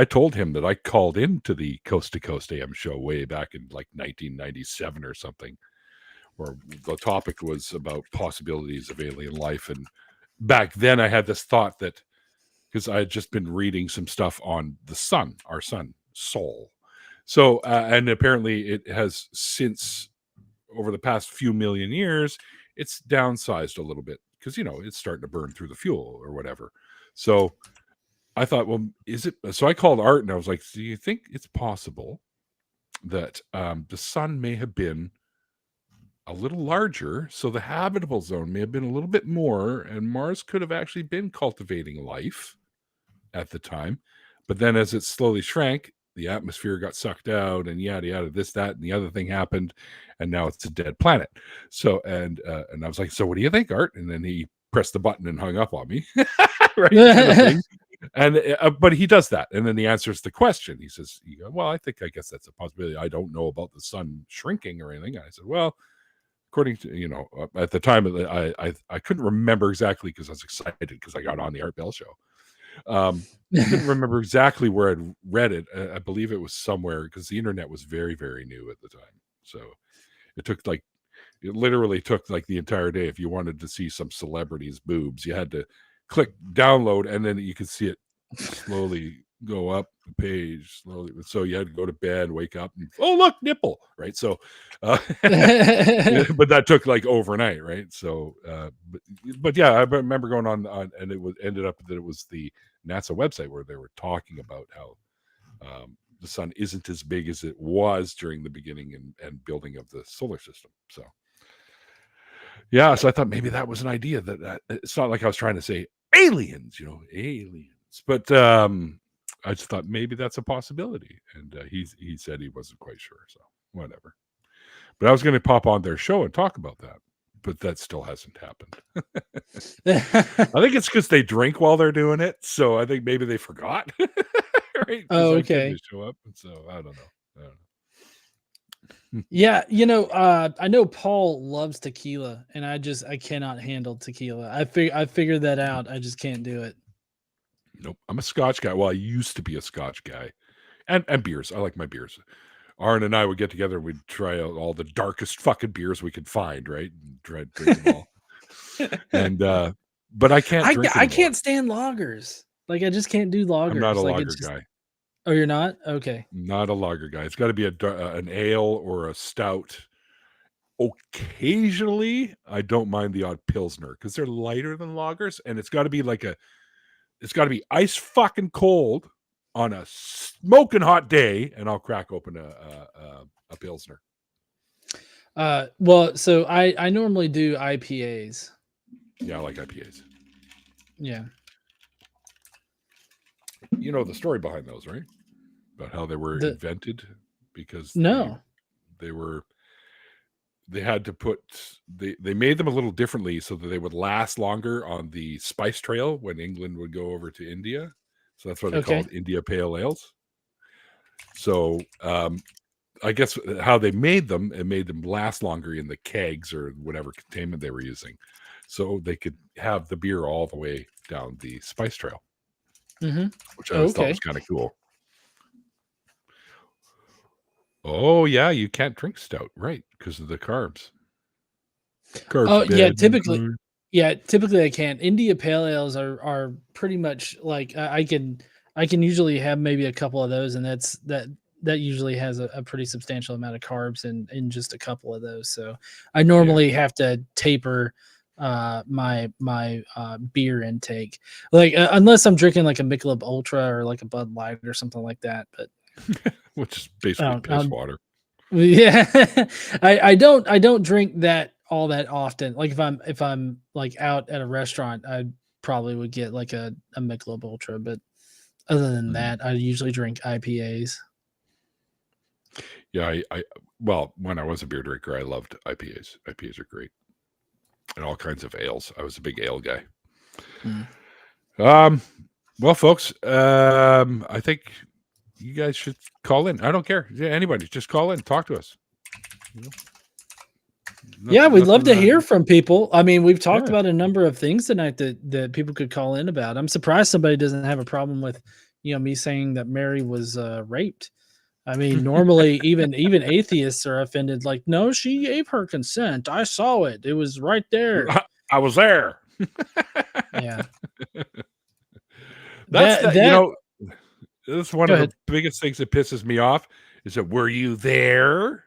told him that I called into the Coast to Coast AM show way back in like 1997 or something, where the topic was about possibilities of alien life. And back then I had this thought that, because I had just been reading some stuff on the sun, our sun, Sol. So, and apparently it has since, over the past few million years, it's downsized a little bit because, it's starting to burn through the fuel or whatever. So I thought, well, is it? So I called Art and I was like, do you think it's possible that the sun may have been a little larger, so the habitable zone may have been a little bit more, and Mars could have actually been cultivating life at the time, but then as it slowly shrank, the atmosphere got sucked out, and yada yada, this, that, and the other thing happened, and now it's a dead planet. So and I was like, so what do you think, Art? And then he pressed the button and hung up on me. Right. And but he does that, and then he answers the question. He says, well, I guess that's a possibility. I don't know about the sun shrinking or anything. And I said, well, according to, at the time, I couldn't remember exactly because I was excited because I got on the Art Bell show. I couldn't remember exactly where I'd read it. I believe it was somewhere, because the internet was very, very new at the time. So it literally took like the entire day. If you wanted to see some celebrity's boobs, you had to click download, and then you could see it slowly go up the page slowly. So you had to go to bed, wake up, and oh, look, nipple, right? So but that took like overnight, right? So but yeah, I remember going on and it ended up that it was the NASA website where they were talking about how the sun isn't as big as it was during the beginning and building of the solar system. So yeah, so I thought maybe that was an idea that it's not like I was trying to say aliens, aliens, but I just thought maybe that's a possibility, and he said he wasn't quite sure. So whatever. But I was going to pop on their show and talk about that, but that still hasn't happened. I think it's because they drink while they're doing it, so I think maybe they forgot. Right? Oh, I okay. didn't show up, and so I don't know. Yeah, I know Paul loves tequila, and I cannot handle tequila. I figured that out. I just can't do it. Nope, I'm a Scotch guy. Well, I used to be a Scotch guy, and beers. I like my beers. Aaron and I would get together and we'd try out all the darkest fucking beers we could find, right? And try to drink them all. And but I can't drink I anymore. can't stand lagers. Like I just can't do lagers. I'm not a like, lager guy. Oh, you're not? Okay. Not a lager guy. It's got to be an ale or a stout. Occasionally, I don't mind the odd pilsner because they're lighter than lagers, and it's got to be ice fucking cold on a smoking hot day, and I'll crack open a pilsner. Well, so I normally do IPAs. Yeah, I like IPAs. Yeah. You know the story behind those, right? About how they were invented, because they had to put they made them a little differently so that they would last longer on the spice trail when England would go over to India. So that's why they're called India Pale Ales. So I guess how they made them, it made them last longer in the kegs or whatever containment they were using, so they could have the beer all the way down the spice trail, which I always thought was kind of cool. Oh yeah, you can't drink stout, right? Because of the carbs. Oh yeah, typically I can't. India Pale Ales are pretty much like I can usually have maybe a couple of those, and that usually has a pretty substantial amount of carbs in just a couple of those. So I normally have to taper my beer intake, like unless I'm drinking like a Michelob Ultra or like a Bud Light or something like that. But which is basically piss water. Yeah, I don't drink that all that often. Like if I'm like out at a restaurant, I probably would get like a Michelob Ultra, but other than that, I usually drink IPAs. Yeah, well, when I was a beer drinker, I loved IPAs. IPAs are great, and all kinds of ales. I was a big ale guy. Well, folks, I think you guys should call in. I don't care. Yeah, anybody, just call in, talk to us. Yeah, we'd love to hear from people. I mean, we've talked about a number of things tonight that people could call in about. I'm surprised somebody doesn't have a problem with, me saying that Mary was raped. I mean, normally even atheists are offended. Like, no, she gave her consent. I saw it. It was right there. I was there. Yeah. That's one of the biggest things that pisses me off is that, were you there?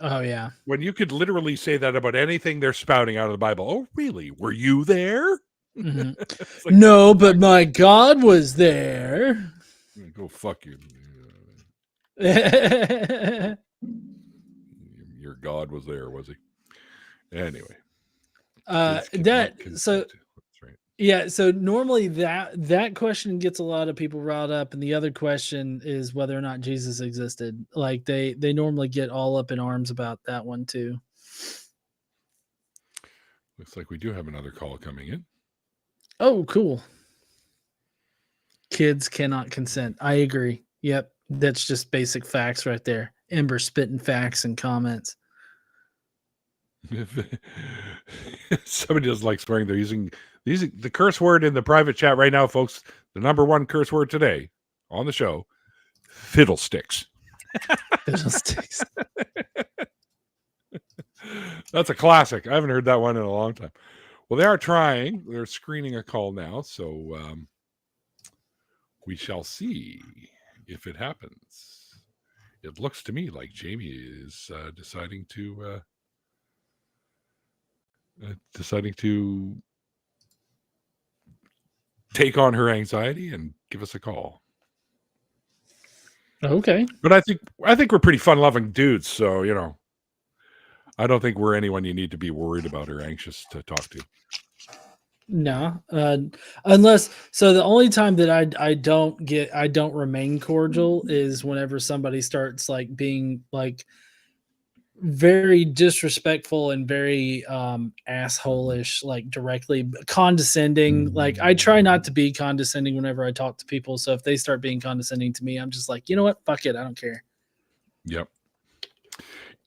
Oh, yeah. When you could literally say that about anything they're spouting out of the Bible. Oh, really? Were you there? Like, no, but my God was there. Go fuck you. Your God was there, was he? Anyway. Yeah, so normally that question gets a lot of people riled up, and the other question is whether or not Jesus existed. Like they normally get all up in arms about that one too. Looks like we do have another call coming in. Oh, cool. Kids cannot consent. I agree. Yep, that's just basic facts right there. Ember spitting facts and comments. Somebody doesn't like swearing. They're using the curse word in the private chat right now, folks. The number one curse word today on the show: fiddlesticks. Fiddlesticks. That's a classic. I haven't heard that one in a long time. Well, they are trying. They're screening a call now, so we shall see if it happens. It looks to me like Jamie is deciding to take on her anxiety and give us a call. Okay. But I think we're pretty fun-loving dudes, so I don't think we're anyone you need to be worried about or anxious to talk to. No, unless so the only time that I don't remain cordial is whenever somebody starts like being like very disrespectful and very asshole-ish, like directly condescending. Like I try not to be condescending whenever I talk to people. So if they start being condescending to me, I'm just like, you know what? Fuck it. I don't care. Yep.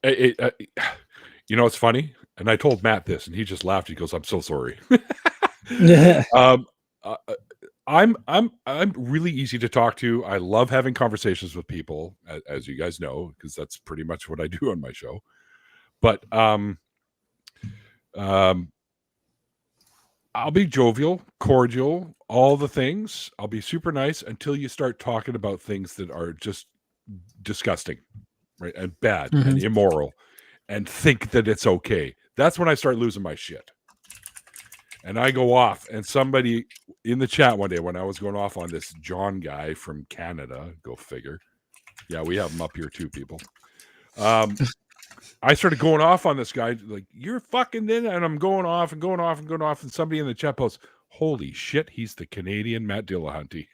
You know, it's funny. And I told Matt this and he just laughed. He goes, I'm so sorry. I'm really easy to talk to. I love having conversations with people, as you guys know, because that's pretty much what I do on my show. But I'll be jovial, cordial, all the things. I'll be super nice until you start talking about things that are just disgusting, right, and bad and immoral, and think that it's okay. That's when I start losing my shit. And I go off, and somebody in the chat one day when I was going off on this John guy from Canada, go figure. Yeah, we have him up here too, people. I started going off on this guy, like, you're fucking in, and I'm going off and going off and going off, and somebody in the chat posts, holy shit, he's the Canadian Matt Dillahunty.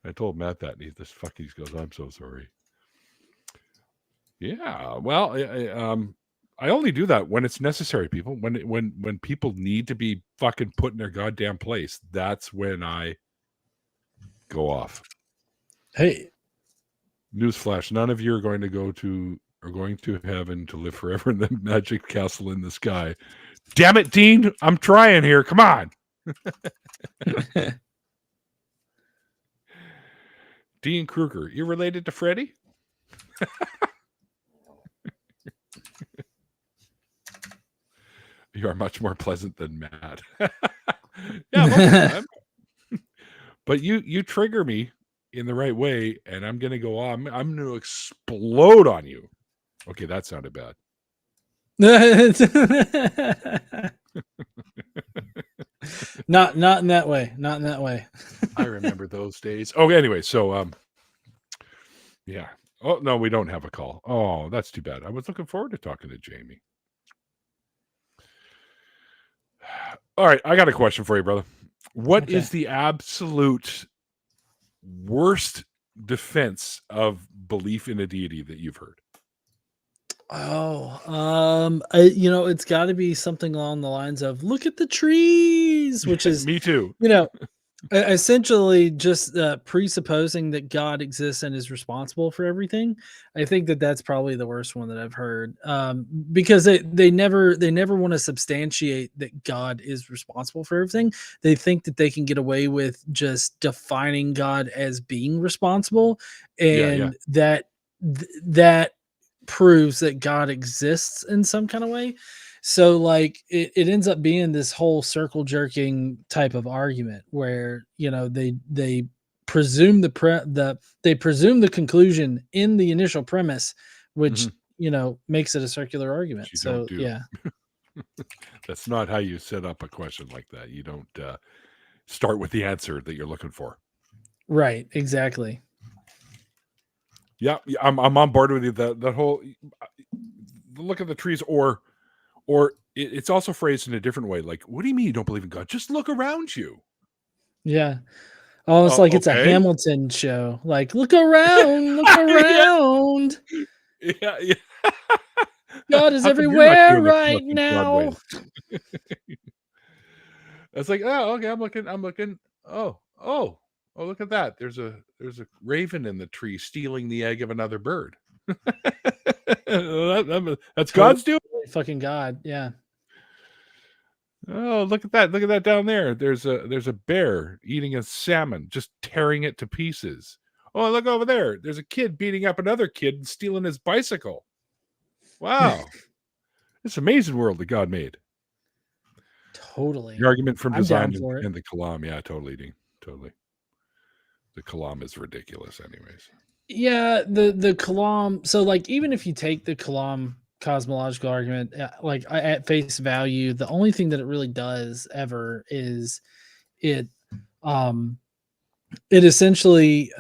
I told Matt that, and he goes, I'm so sorry. Yeah, well, I only do that when it's necessary, people. When people need to be fucking put in their goddamn place, that's when I go off. Hey, newsflash: none of you are going to heaven to live forever in the magic castle in the sky. Damn it, Dean! I'm trying here. Come on, Dean Kruger. You related to Freddie? You are much more pleasant than Matt. Yeah, most of the time. But you trigger me in the right way, and I'm going to go on. I'm going to explode on you. Okay, that sounded bad. Not in that way. Not in that way. I remember those days. Oh, anyway, so yeah. Oh no, we don't have a call. Oh, that's too bad. I was looking forward to talking to Jamie. All right, I got a question for you, brother. What is the absolute worst defense of belief in a deity that you've heard? It's got to be something along the lines of "Look at the trees," which is me too. Essentially just presupposing that God exists and is responsible for everything. I think that that's probably the worst one that I've heard, because they never want to substantiate that God is responsible for everything. They think that they can get away with just defining God as being responsible, and that proves that God exists in some kind of way. So like it ends up being this whole circle jerking type of argument where, they presume the conclusion in the initial premise, which, makes it a circular argument. So yeah, that's not how you set up a question like that. You don't start with the answer that you're looking for. Right. Exactly. Yeah. I'm on board with you. That whole look at the trees, or it's also phrased in a different way. Like, what do you mean you don't believe in God? Just look around you. Yeah. Oh, it's like it's a Hamilton show. Like, look around, look around. Yeah. God is everywhere right now. It's like, oh, okay, I'm looking. Oh, look at that. There's a raven in the tree stealing the egg of another bird. That's God's doing. Fucking God, yeah. Oh, look at that down there. There's a bear eating a salmon, just tearing it to pieces. Oh, look over there. There's a kid beating up another kid and stealing his bicycle. Wow. It's an amazing world that God made. Totally. The argument from design and the Kalam. Yeah, totally, Dean. Totally. The Kalam is ridiculous anyways. Yeah, the Kalam. So like, even if you take the Kalam cosmological argument, like at face value, the only thing that it really does ever is it it essentially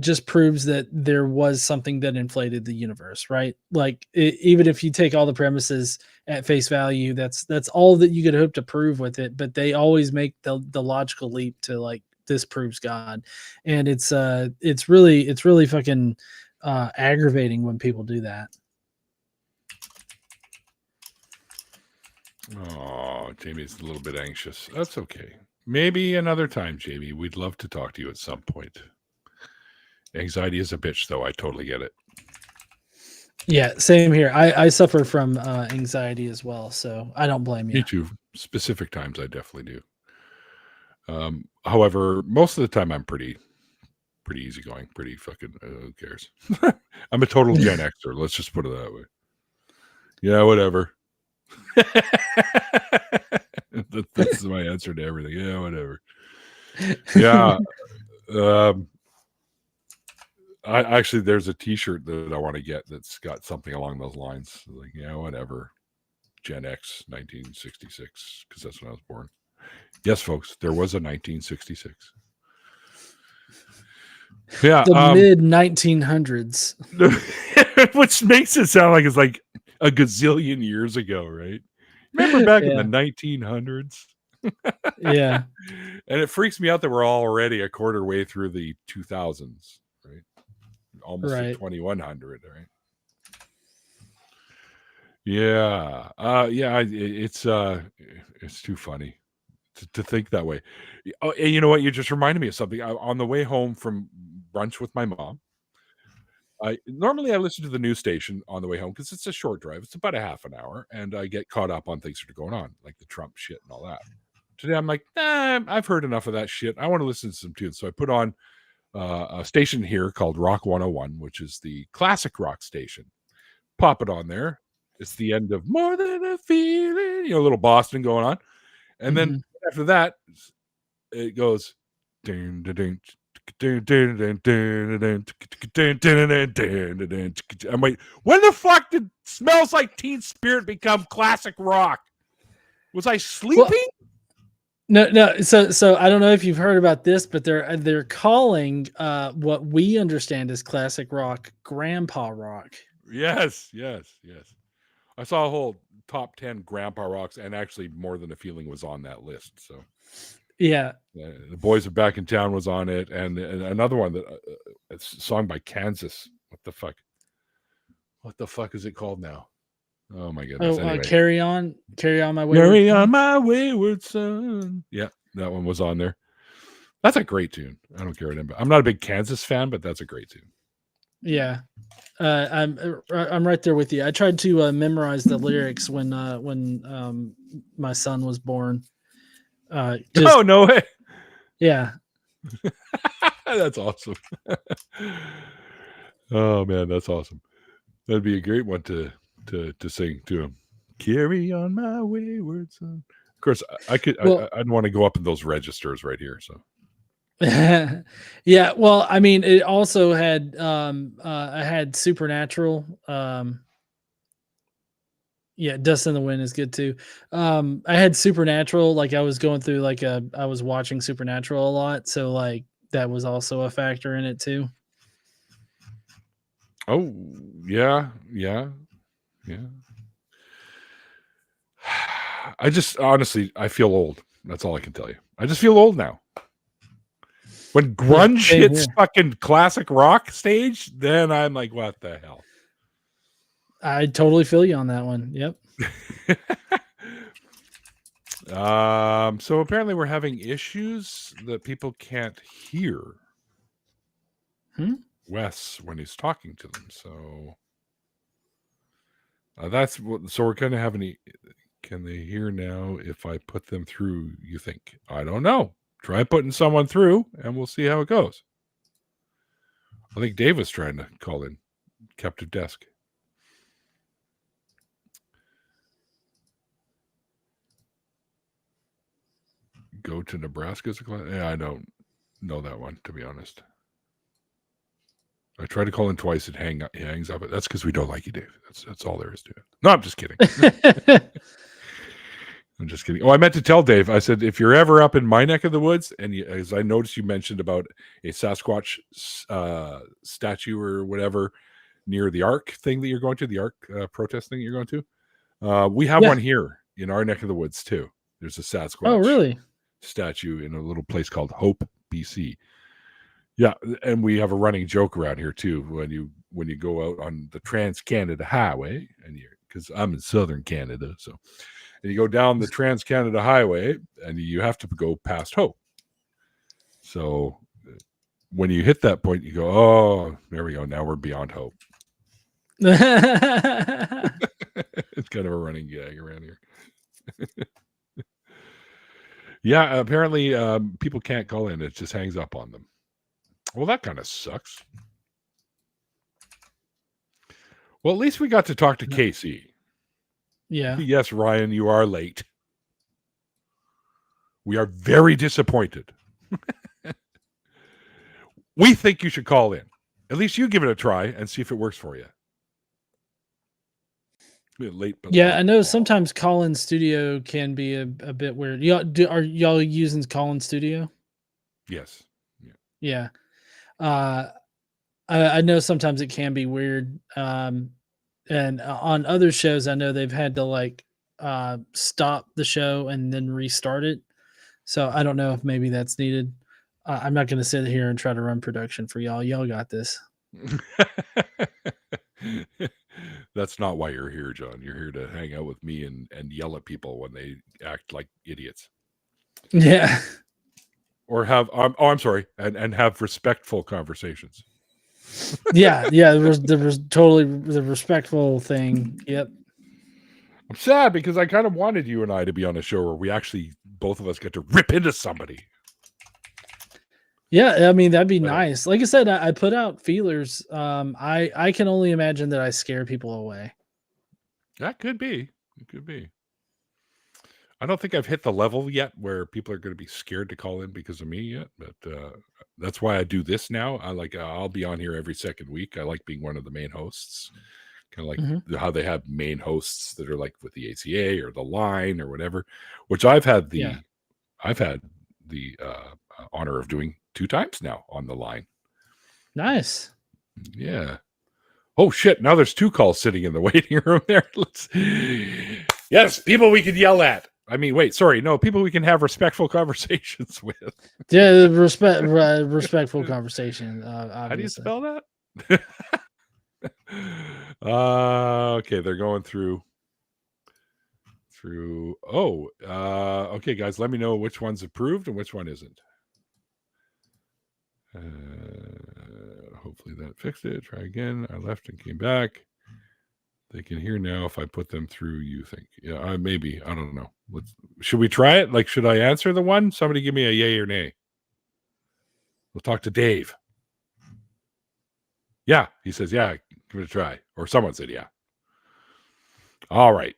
just proves that there was something that inflated the universe, right? Like even if you take all the premises at face value, that's all that you could hope to prove with it. But they always make the logical leap to like, this proves God, and it's really fucking aggravating when people do that. Oh, Jamie's a little bit anxious. That's okay. Maybe another time, Jamie. We'd love to talk to you at some point. Anxiety is a bitch, though. I totally get it. Yeah, same here. I suffer from anxiety as well, so I don't blame you. Me too. Specific times, I definitely do. However, most of the time, I'm pretty easygoing. Pretty fucking. Who cares? I'm a total Gen Xer. Let's just put it that way. Yeah, whatever. That's my answer to everything. Yeah, whatever. Yeah. I actually, there's a T-shirt that I want to get that's got something along those lines. Like, yeah, whatever. Gen X, 1966, because that's when I was born. Yes, folks, there was a 1966. Yeah, the mid 1900s, which makes it sound like it's like a gazillion years ago, right? Remember back in the 1900s? Yeah. And it freaks me out that we're already a quarter way through the 2000s, right? Almost to 2100, right? Yeah. It's too funny to think that way. Oh, and you know what? You just reminded me of something. On the way home from brunch with my mom, normally I listen to the news station on the way home because it's a short drive. It's about a half an hour, and I get caught up on things that are going on, like the Trump shit and all that. Today I'm like, I've heard enough of that shit. I want to listen to some tunes. So I put on a station here called Rock 101, which is the classic rock station. Pop it on there. It's the end of More Than a Feeling, a little Boston going on. And then after that, it goes. I'm like, when the fuck did Smells Like Teen Spirit become classic rock? Was I sleeping? Well, no. So I don't know if you've heard about this, but they're calling what we understand as classic rock grandpa rock. Yes. I saw a whole top 10 grandpa rocks, and actually More Than a Feeling was on that list. So yeah, The Boys Are Back in Town was on it, and another one that it's a song by Kansas. What the fuck is it called now? Oh my goodness! Anyway. Carry on my way. Carry on my wayward son. Yeah, that one was on there. That's a great tune. I don't care what anybody. I'm not a big Kansas fan, but that's a great tune. Yeah, I'm right there with you. I tried to memorize the lyrics when my son was born. Oh, no way! Yeah, that's awesome. Oh man, that's awesome. That'd be a great one to sing to him. Carry on my wayward son. Of course, I could. Well, I don't want to go up in those registers right here. So. Yeah, well, I mean, it also had I had Supernatural. Yeah, Dust in the Wind is good too. I had Supernatural, like I was going through like I was watching Supernatural a lot, so like that was also a factor in it too. Oh, yeah. I just honestly, I feel old. That's all I can tell you. I just feel old now. When grunge hits fucking classic rock stage, then I'm like, what the hell? I totally feel you on that one. Yep. So apparently we're having issues that people can't hear Wes when he's talking to them. So that's what. So we're kind of having. Can they hear now if I put them through? You think? I don't know. Try putting someone through, and we'll see how it goes. I think Dave was trying to call in. Kept at desk. Go to Nebraska as a class? Yeah, I don't know that one, to be honest. I tried to call in twice. It hangs up. That's because we don't like you, Dave. That's all there is to it. No, I'm just kidding. I'm just kidding. Oh, I meant to tell Dave. I said, if you're ever up in my neck of the woods, and as I noticed you mentioned about a Sasquatch statue or whatever near the Ark thing that you're going to, the Ark protest thing you're going to, we have one here in our neck of the woods too. There's a Sasquatch statue in a little place called Hope, BC. Yeah, and we have a running joke around here too when you go out on the Trans-Canada Highway, and because I'm in southern Canada, so. And you go down the Trans-Canada Highway, and you have to go past Hope. So when you hit that point, you go, oh, there we go. Now we're beyond Hope. It's kind of a running gag around here. Yeah, apparently people can't call in. It just hangs up on them. Well, that kind of sucks. Well, at least we got to talk to Casey. Yeah. Yes, Ryan, you are late. We are very disappointed. We think you should call in. At least you give it a try and see if it works for you. Late, but yeah, I know sometimes call-in studio can be a bit weird. Are y'all using call-in studio? Yes. Yeah. I know sometimes it can be weird. And on other shows, I know they've had to stop the show and then restart it. So I don't know if maybe that's needed. I'm not going to sit here and try to run production for y'all. Y'all got this. That's not why you're here, John. You're here to hang out with me and yell at people when they act like idiots. Yeah. Or have, I'm sorry, and have respectful conversations. Yeah. There was totally the respectful thing. Yep. I'm sad because I kind of wanted you and I to be on a show where we actually, both of us, get to rip into somebody. Yeah, I mean, that'd be nice. Like I said, I put out feelers. I can only imagine that I scare people away. That could be. It could be. I don't think I've hit the level yet where people are going to be scared to call in because of me yet, but that's why I do this now. I'll be on here every second week. I like being one of the main hosts, kind of like how they have main hosts that are like with the ACA or the Line or whatever, which I've had the honor of doing 2 times now on the Line. Nice. Yeah. Oh shit! Now there's 2 calls sitting in the waiting room there. Yes, people we could yell at. I mean, wait, sorry, no, people we can have respectful conversations with. Yeah, respectful conversation. How do you spell that? Okay, they're going through. Okay, guys, let me know which one's approved and which one isn't. Hopefully that fixed it. Try again. I left and came back. They can hear now if I put them through, you think. Yeah, maybe. I don't know. Should we try it? Like, should I answer the one? Somebody give me a yay or nay. We'll talk to Dave. Yeah, he says, yeah, give it a try. Or someone said, yeah. All right.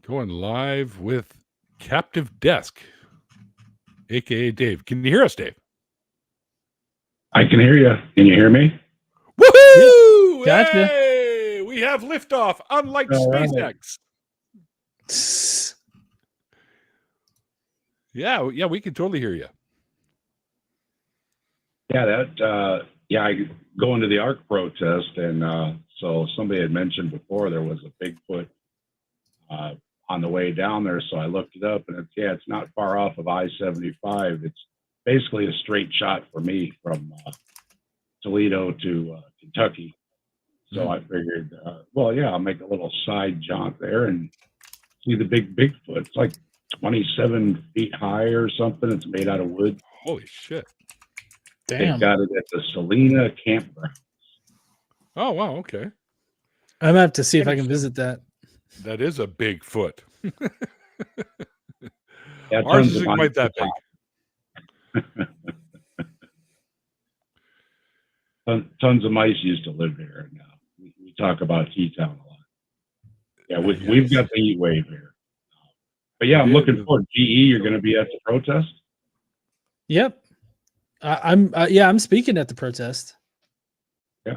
Going live with Captive Desk, a.k.a. Dave. Can you hear us, Dave? I can hear you. Can you hear me? Woohoo! Gotcha. Hey, we have liftoff, unlike SpaceX. Yeah, we can totally hear you. Yeah, I go into the ARC protest, and so somebody had mentioned before there was a Bigfoot on the way down there, so I looked it up, and it's not far off of I-75. It's basically a straight shot for me from Toledo to Kentucky. So I figured, I'll make a little side jaunt there and see the big Bigfoot. It's like 27 feet high or something. It's made out of wood. Holy shit. Damn. They got it at the Salina campground. Oh, wow, okay. I'm going to have to see if I can visit that. That is a big foot. Yeah, ours isn't quite that big. Tons of mice used to live here. And we talk about Keytown a lot. Yeah, we've got the heat wave here. But yeah, I'm looking forward. GE, you're going to be at the protest? Yep. I'm speaking at the protest. Yeah.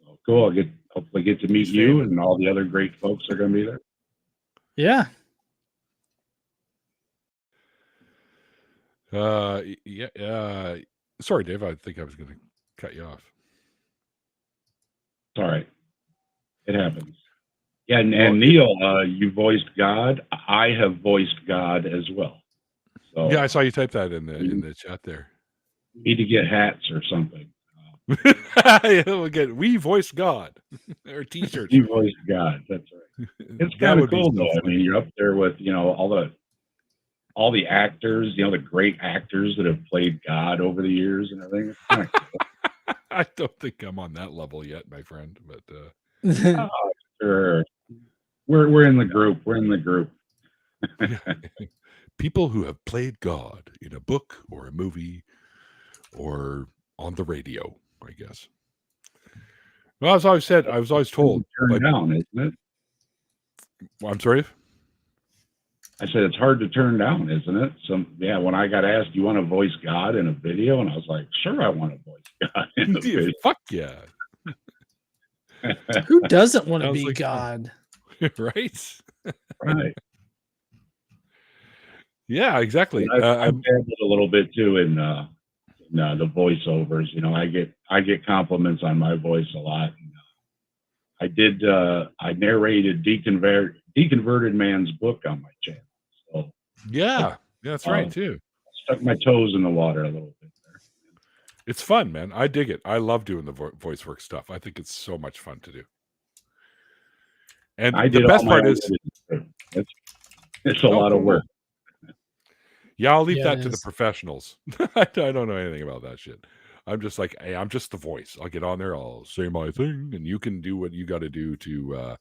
So cool. I'll hopefully get to meet you, and all the other great folks are going to be there. Yeah. Yeah. Sorry, Dave. I think I was going to cut you off. It's all right. It happens. Yeah, and Neil, you voiced God. I have voiced God as well. So yeah, I saw you type that in the chat there. Need to get hats or something. We voiced God or T-shirts. You voiced God. That's right. It's kind of cool, though. I mean, you're up there with all the actors, the great actors that have played God over the years and everything. It's kind of cool. I don't think I'm on that level yet, my friend. But sure, we're in the group. We're in the group. People who have played God in a book or a movie or on the radio, I guess. Well, as I always said, I was always told. Turn down, isn't it? Well, I'm sorry. I said it's hard to turn down, isn't it? So yeah, when I got asked, "You want to voice God in a video?" and I was like, "Sure, I want to voice God in a video." Fuck yeah! Who doesn't want to be God? Right? Right. Yeah, exactly. I've dabbled a little bit too in the voiceovers. I get compliments on my voice a lot. I narrated Deconverted Man's book on my channel. So yeah, that's right too. Stuck my toes in the water a little bit there. It's fun, man. I dig it. I love doing the voice work stuff. I think it's so much fun to do. And the best part is it's a lot of work. Yeah, I'll leave that to the professionals. I don't know anything about that shit. I'm just like, hey, I'm just the voice. I'll get on there, I'll say my thing, and you can do what you got to do to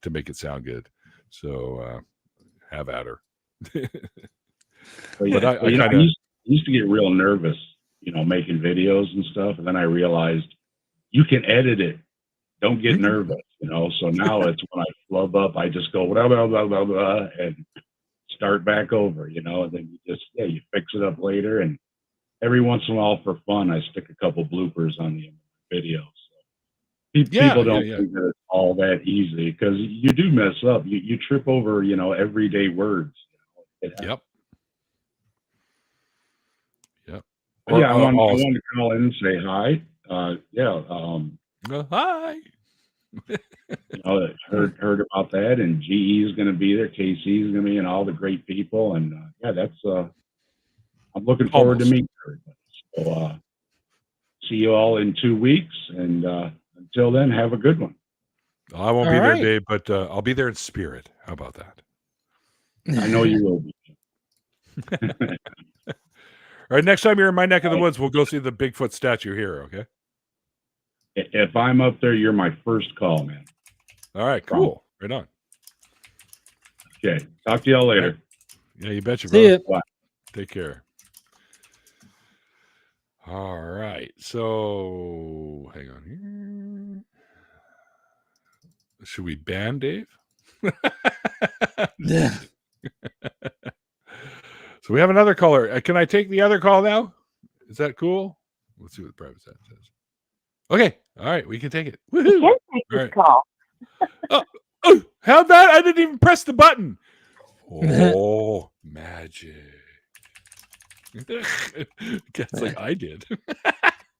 make it sound good. So have at her. But I used to get real nervous, making videos and stuff, and then I realized you can edit it. Don't get nervous, So now it's when I flub up, I just go blah blah blah blah blah and start back over, and then you fix it up later. And every once in a while, for fun, I stick a couple bloopers on the video. So people don't think that it's all that easy, because you do mess up. You trip over, everyday words. Yep. I wanted to call in and say hi. Hi. Heard about that, and GE is going to be there, KC is going to be, and all the great people, and that's I'm looking forward to meeting everybody. So see you all in 2 weeks, and until then, have a good one. I won't be there, Dave, but I'll be there in spirit. How about that? I know you will be. All right, next time you're in my neck of the woods, we'll go see the Bigfoot statue here, okay? If I'm up there, you're my first call, man. All right, cool. Right on. Okay. Talk to y'all later. Yeah, you betcha, See ya. Bye. Take care. All right. So hang on here. Should we ban Dave? Yeah. So we have another caller. Can I take the other call now? Is that cool? Let's see what the private chat says. Okay. All right. We can take it. Woohoo. You can take this call. How'd that? I didn't even press the button. Oh, magic. Cat's like, I did.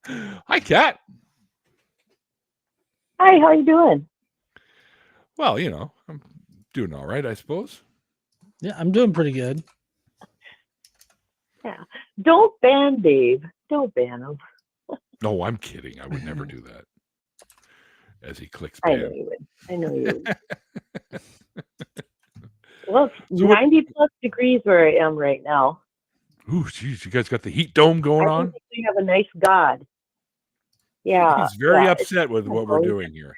Hi, Cat. Hi, how you doing? Well, I'm doing all right, I suppose. Yeah, I'm doing pretty good. Yeah. Don't ban Dave. Don't ban him. No, I'm kidding. I would never do that. As he clicks I ban. know you would. I know you would. Well, it's 90 plus degrees where I am right now. Ooh, geez, you guys got the heat dome going on? We have a nice God. Yeah. He's very upset with what we're doing here.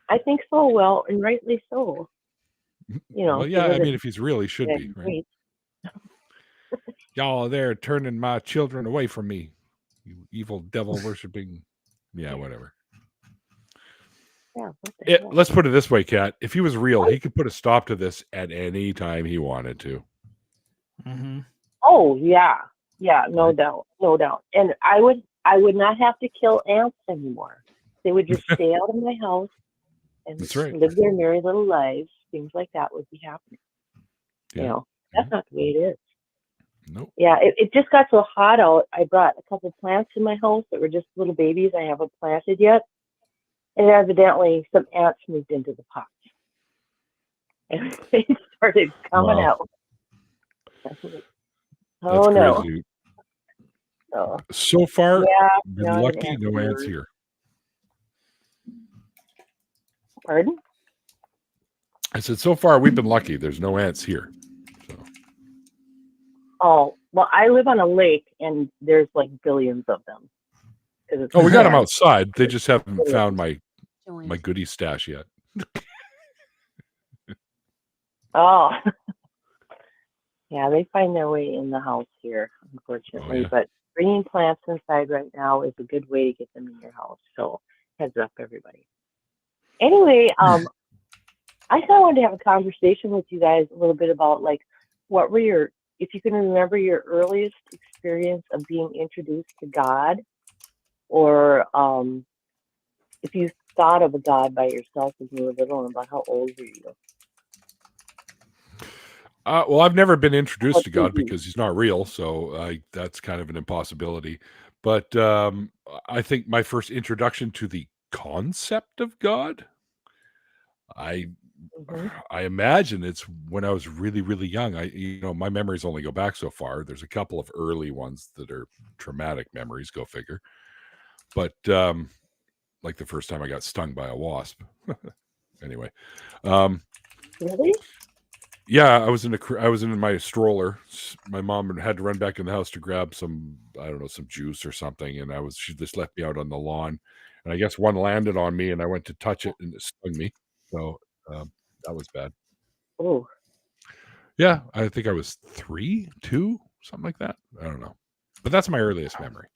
I think so. Well, and rightly so. Well, yeah, I mean, if he's real, he should be, right? Y'all are there turning my children away from me. You evil devil worshipping. Yeah, whatever. Yeah, let's put it this way, Kat. If he was real, he could put a stop to this at any time he wanted to. Mm-hmm. Oh, yeah. Yeah, no doubt. No doubt. And I would not have to kill ants anymore. They would just stay out of my house. and That's right. live their merry little lives, things like that would be happening. Yeah. You know, that's not the way it is. Nope. Yeah, it just got so hot out. I brought a couple plants in my house that were just little babies I haven't planted yet. And evidently some ants moved into the pots. And they started coming Wow. out. That's no. crazy. So far, yeah, been now I have an lucky, ant no ants here. here. Pardon? I said, so far we've been lucky. There's no ants here. So. Oh, well, I live on a lake and there's like billions of them. Oh, we got them outside. They just haven't found my goodie stash yet. Oh. Yeah, they find their way in the house here, unfortunately. Oh, yeah. But bringing plants inside right now is a good way to get them in your house. So heads up, everybody. Anyway, I kind of wanted to have a conversation with you guys a little bit about like what were your, if you can remember your earliest experience of being introduced to God, or if you thought of a God by yourself when you were little, and about how old were you? Well, I've never been introduced to God because he's not real, so that's kind of an impossibility. But I think my first introduction to the concept of God, I imagine it's when I was really, really young. My memories only go back so far. There's a couple of early ones that are traumatic memories, go figure. But like the first time I got stung by a wasp. Anyway. Really? Yeah, I was in my stroller. My mom had to run back in the house to grab some, I don't know, some juice or something, and she just left me out on the lawn, and I guess one landed on me, and I went to touch it, and it stung me. So that was bad. Oh. Yeah, I think I was 3, 2, something like that. I don't know, but that's my earliest memory.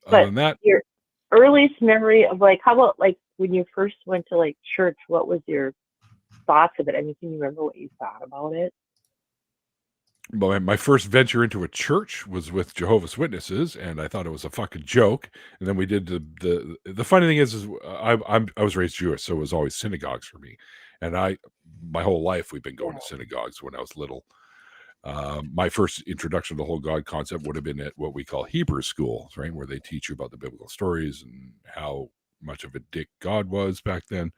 But your earliest memory of like, how about like when you first went to like church? What was your thoughts of it? I mean, can you remember what you thought about it? Well, my first venture into a church was with Jehovah's Witnesses, and I thought it was a fucking joke. And then we did the funny thing is I was raised Jewish, so it was always synagogues for me. And my whole life we've been going to synagogues when I was little. My first introduction to the whole God concept would have been at what we call Hebrew school, right, where they teach you about the biblical stories and how much of a dick God was back then.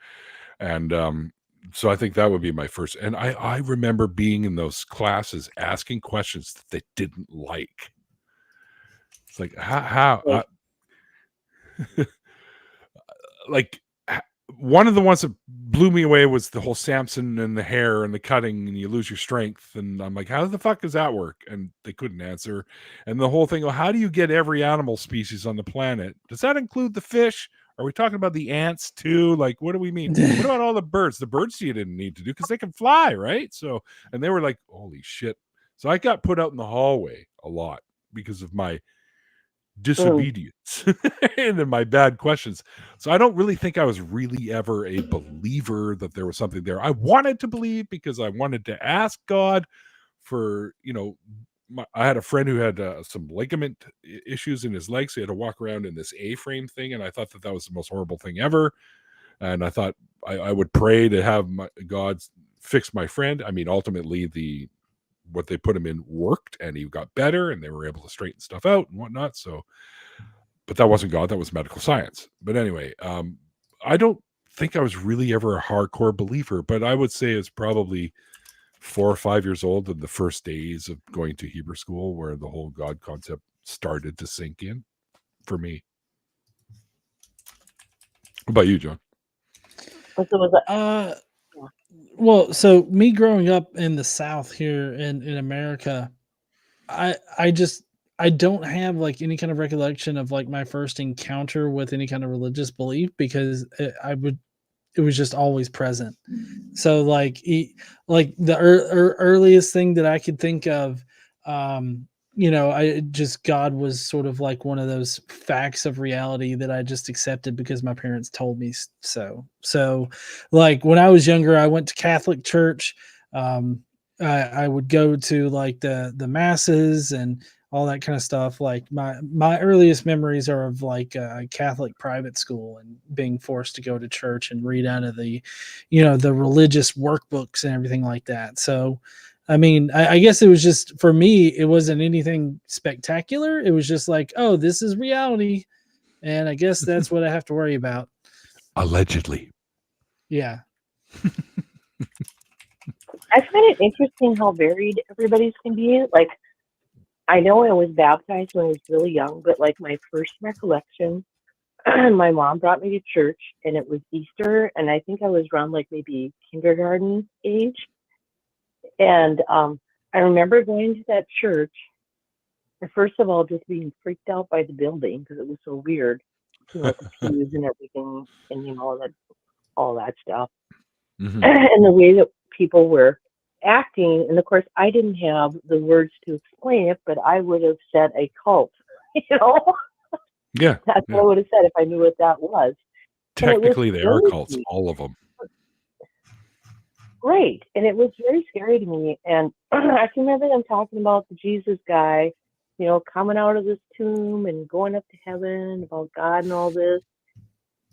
And so I think that would be my first. And I remember being in those classes asking questions that they didn't like. It's like, how like one of the ones that blew me away was the whole Samson and the hair and the cutting and you lose your strength. And I'm like, how the fuck does that work? And they couldn't answer. And the whole thing, well, how do you get every animal species on the planet? Does that include the fish? Are we talking about the ants too? Like, what do we mean? What about all the birds? The birds you didn't need to do because they can fly, right? So, and they were like, holy shit. So I got put out in the hallway a lot because of my disobedience and then my bad questions. So I don't really think I was really ever a believer that there was something there. I wanted to believe because I wanted to ask God for, I had a friend who had some ligament issues in his legs. So he had to walk around in this A-frame thing. And I thought that was the most horrible thing ever. And I thought I would pray to have God fix my friend. I mean, ultimately what they put him in worked and he got better and they were able to straighten stuff out and whatnot. So, but that wasn't God, that was medical science. But anyway, I don't think I was really ever a hardcore believer, but I would say it's probably 4 or 5 years old in the first days of going to Hebrew school where the whole God concept started to sink in for me. What about you, John? Well, so me growing up in the South here in America, I don't have like any kind of recollection of like my first encounter with any kind of religious belief because it was just always present. So like the earliest thing that I could think of, God was sort of like one of those facts of reality that I just accepted because my parents told me so. So like when I was younger, I went to Catholic church. I would go to like the masses and all that kind of stuff. Like my earliest memories are of like a Catholic private school and being forced to go to church and read out of the, the religious workbooks and everything like that. So, I mean, I guess it was just, for me, it wasn't anything spectacular. It was just like, oh, this is reality. And I guess that's what I have to worry about. Allegedly. Yeah. I find it interesting how varied everybody's can be. Like, I know I was baptized when I was really young, but like my first recollection, my mom brought me to church and it was Easter, and I think I was around like maybe kindergarten age. And I remember going to that church, and first of all, just being freaked out by the building because it was so weird, with the pews and everything, and all that stuff, and the way that people were acting. And of course, I didn't have the words to explain it, but I would have said a cult. Yeah, that's what I would have said if I knew what that was. Technically, they are cults, all of them. Right, and it was very scary to me. And I can remember them talking about the Jesus guy, coming out of this tomb and going up to heaven, about God and all this.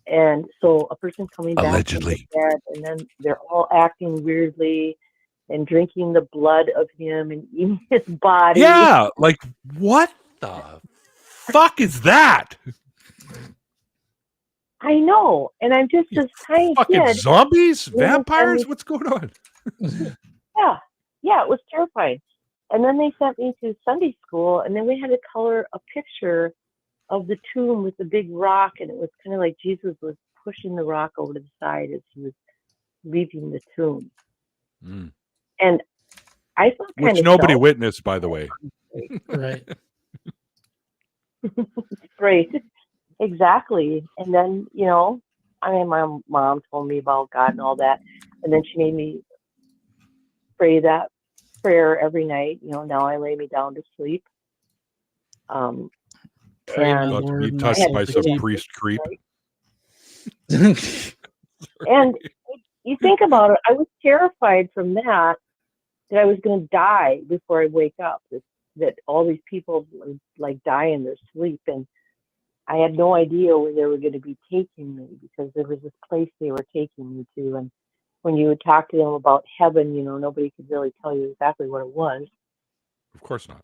And so a person coming back allegedly from the dead, and then they're all acting weirdly and drinking the blood of him and eating his body. Yeah, like what the fuck is that? I know, and I'm just this tiny fucking kid. Zombies, vampires. What's going on? Yeah, it was terrifying. And then they sent me to Sunday school, and then we had to color a picture of the tomb with the big rock, and it was kind of like Jesus was pushing the rock over to the side as he was leaving the tomb. And I felt kind which of nobody witnessed, by the way. Right. Right. Exactly. And then, my mom told me about God and all that, and then she made me pray that prayer every night. Now I lay me down to sleep. Not to be touched by some priest creep. And you think about it, I was terrified from that I was going to die before I wake up, that all these people would like die in their sleep. And I had no idea where they were going to be taking me, because there was this place they were taking me to. And when you would talk to them about heaven, nobody could really tell you exactly what it was. Of course not.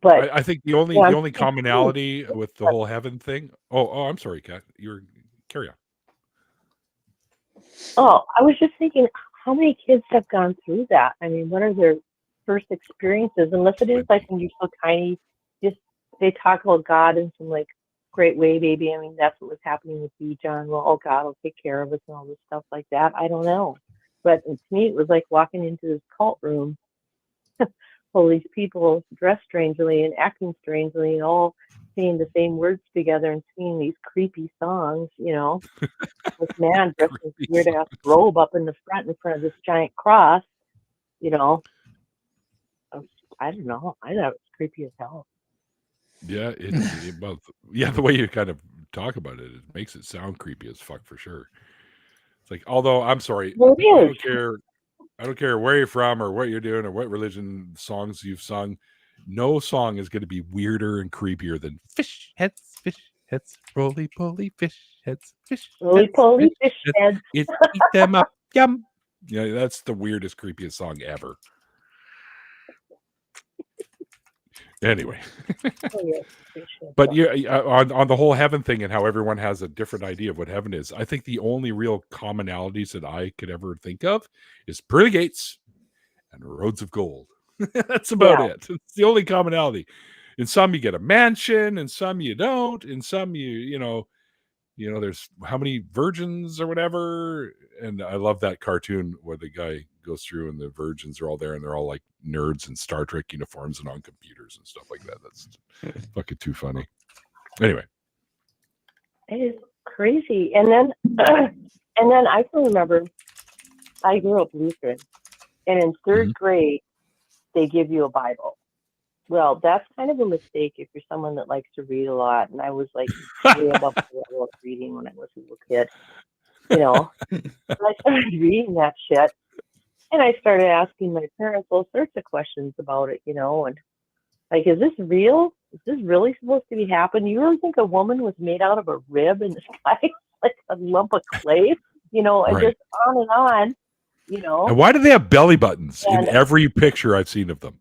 But I think the only commonality with the whole heaven thing. Oh, I'm sorry, Kat. Carry on. Oh, I was just thinking, how many kids have gone through that? I mean, what are their first experiences? Unless it is like when you're so tiny, just they talk about God in some like great way, baby. I mean, that's what was happening with you, John. Well, oh, God will take care of us and all this stuff like that. I don't know. But to me, it was like walking into this cult room full of these people dressed strangely and acting strangely and all saying the same words together and singing these creepy songs, This man dressed in this weird ass robe up in front of this giant cross, I don't know. I thought it was creepy as hell. Yeah, the way you kind of talk about it makes it sound creepy as fuck for sure. It's like, although I'm sorry, Well, I don't care where you're from or what you're doing or what religion songs you've sung. No song is going to be weirder and creepier than fish heads, roly poly fish heads, roly poly fish heads. Eat them up, yum. Yeah, that's the weirdest, creepiest song ever. Anyway, but yeah, on the whole heaven thing and how everyone has a different idea of what heaven is, I think the only real commonalities that I could ever think of is pearly gates and roads of gold. That's about it. It's the only commonality. In some you get a mansion, in some you don't, in some you know there's how many virgins or whatever. And I love that cartoon where the guy goes through and the virgins are all there and they're all like nerds in Star Trek uniforms and on computers and stuff like that. That's fucking too funny. Anyway, it is crazy. And then I can remember I grew up Lutheran, and in third grade they give you a Bible. Well, that's kind of a mistake if you're someone that likes to read a lot. And I was like way above the level of reading when I was a little kid, But I started reading that shit, And I started asking my parents all sorts of questions about it, you know, and like, is this real? Is this really supposed to be happening? You really think a woman was made out of a rib in the sky, like a lump of clay, you know, and Right. just on, you And know? why do they have belly buttons in And every picture I've seen of them?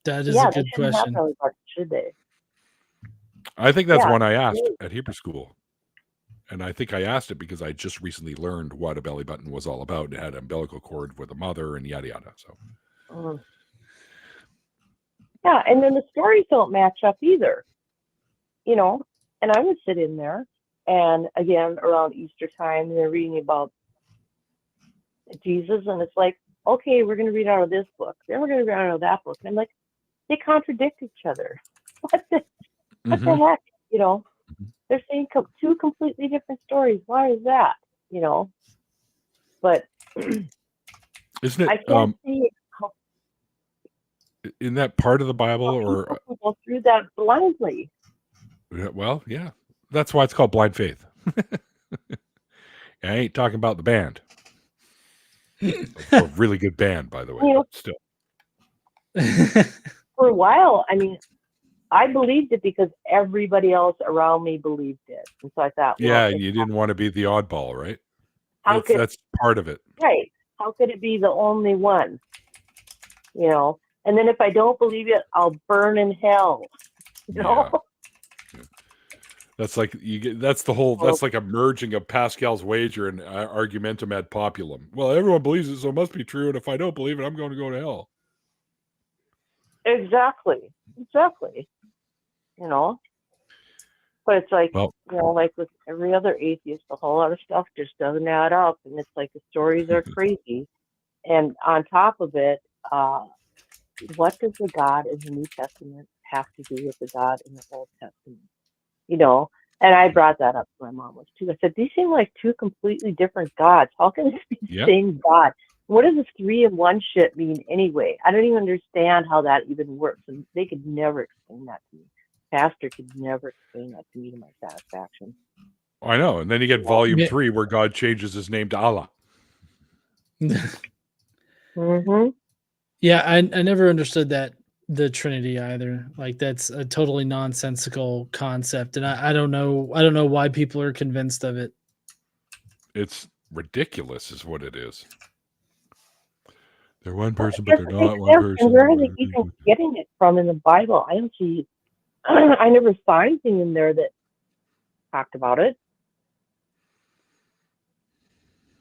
That is yeah, a they good shouldn't have question. belly buttons, should they? I think that's Yeah, one I asked really. at Hebrew school. And I think I asked it because I just recently learned what a belly button was all about. It had an umbilical cord with a mother and yada yada. So Yeah, and then the stories don't match up either, you know. And I would sit in there, and again around Easter time, they're reading about Jesus, and it's like, okay, we're going to read out of this book, then we're going to read out of that book, and I'm like, they contradict each other. What the heck, you know? They're saying two completely different stories. Why is that? You know, but isn't it I can't see how in that part of the Bible or people can go through that blindly. well, yeah. That's why it's called blind faith. I ain't talking about the band. A really good band, by the way, You know, but still. For a while, I mean, I believed it because everybody else around me believed it. And so I thought, well, Yeah, you didn't want to be the oddball, right? That's part of it. Right. How could it be the only one? You know? And then if I don't believe it, I'll burn in hell. You know? Yeah. That's like that's like a merging of Pascal's wager and argumentum ad populum. Well, everyone believes it, so it must be true. And if I don't believe it, I'm going to go to hell. Exactly. You know? But it's like, you know, like with every other atheist, a whole lot of stuff just doesn't add up. And it's like the stories are crazy. And on top of it, what does the God in the New Testament have to do with the God in the Old Testament? You know, and I brought that up to my mom too. I said, these seem like two completely different gods. How can this be the same God? What does this 3-in-1 shit mean anyway? I don't even understand how that even works. And they could never explain that to me. Pastor could never explain that to me to my satisfaction. I know. And then you get volume 3 where God changes his name to Allah. Yeah, I never understood the Trinity either. Like that's a totally nonsensical concept, and I don't know why people are convinced of it. It's ridiculous, is what it is. They're one person, but they're not one person. And where are they even getting it from in the Bible? I don't see. I never saw anything in there that talked about it.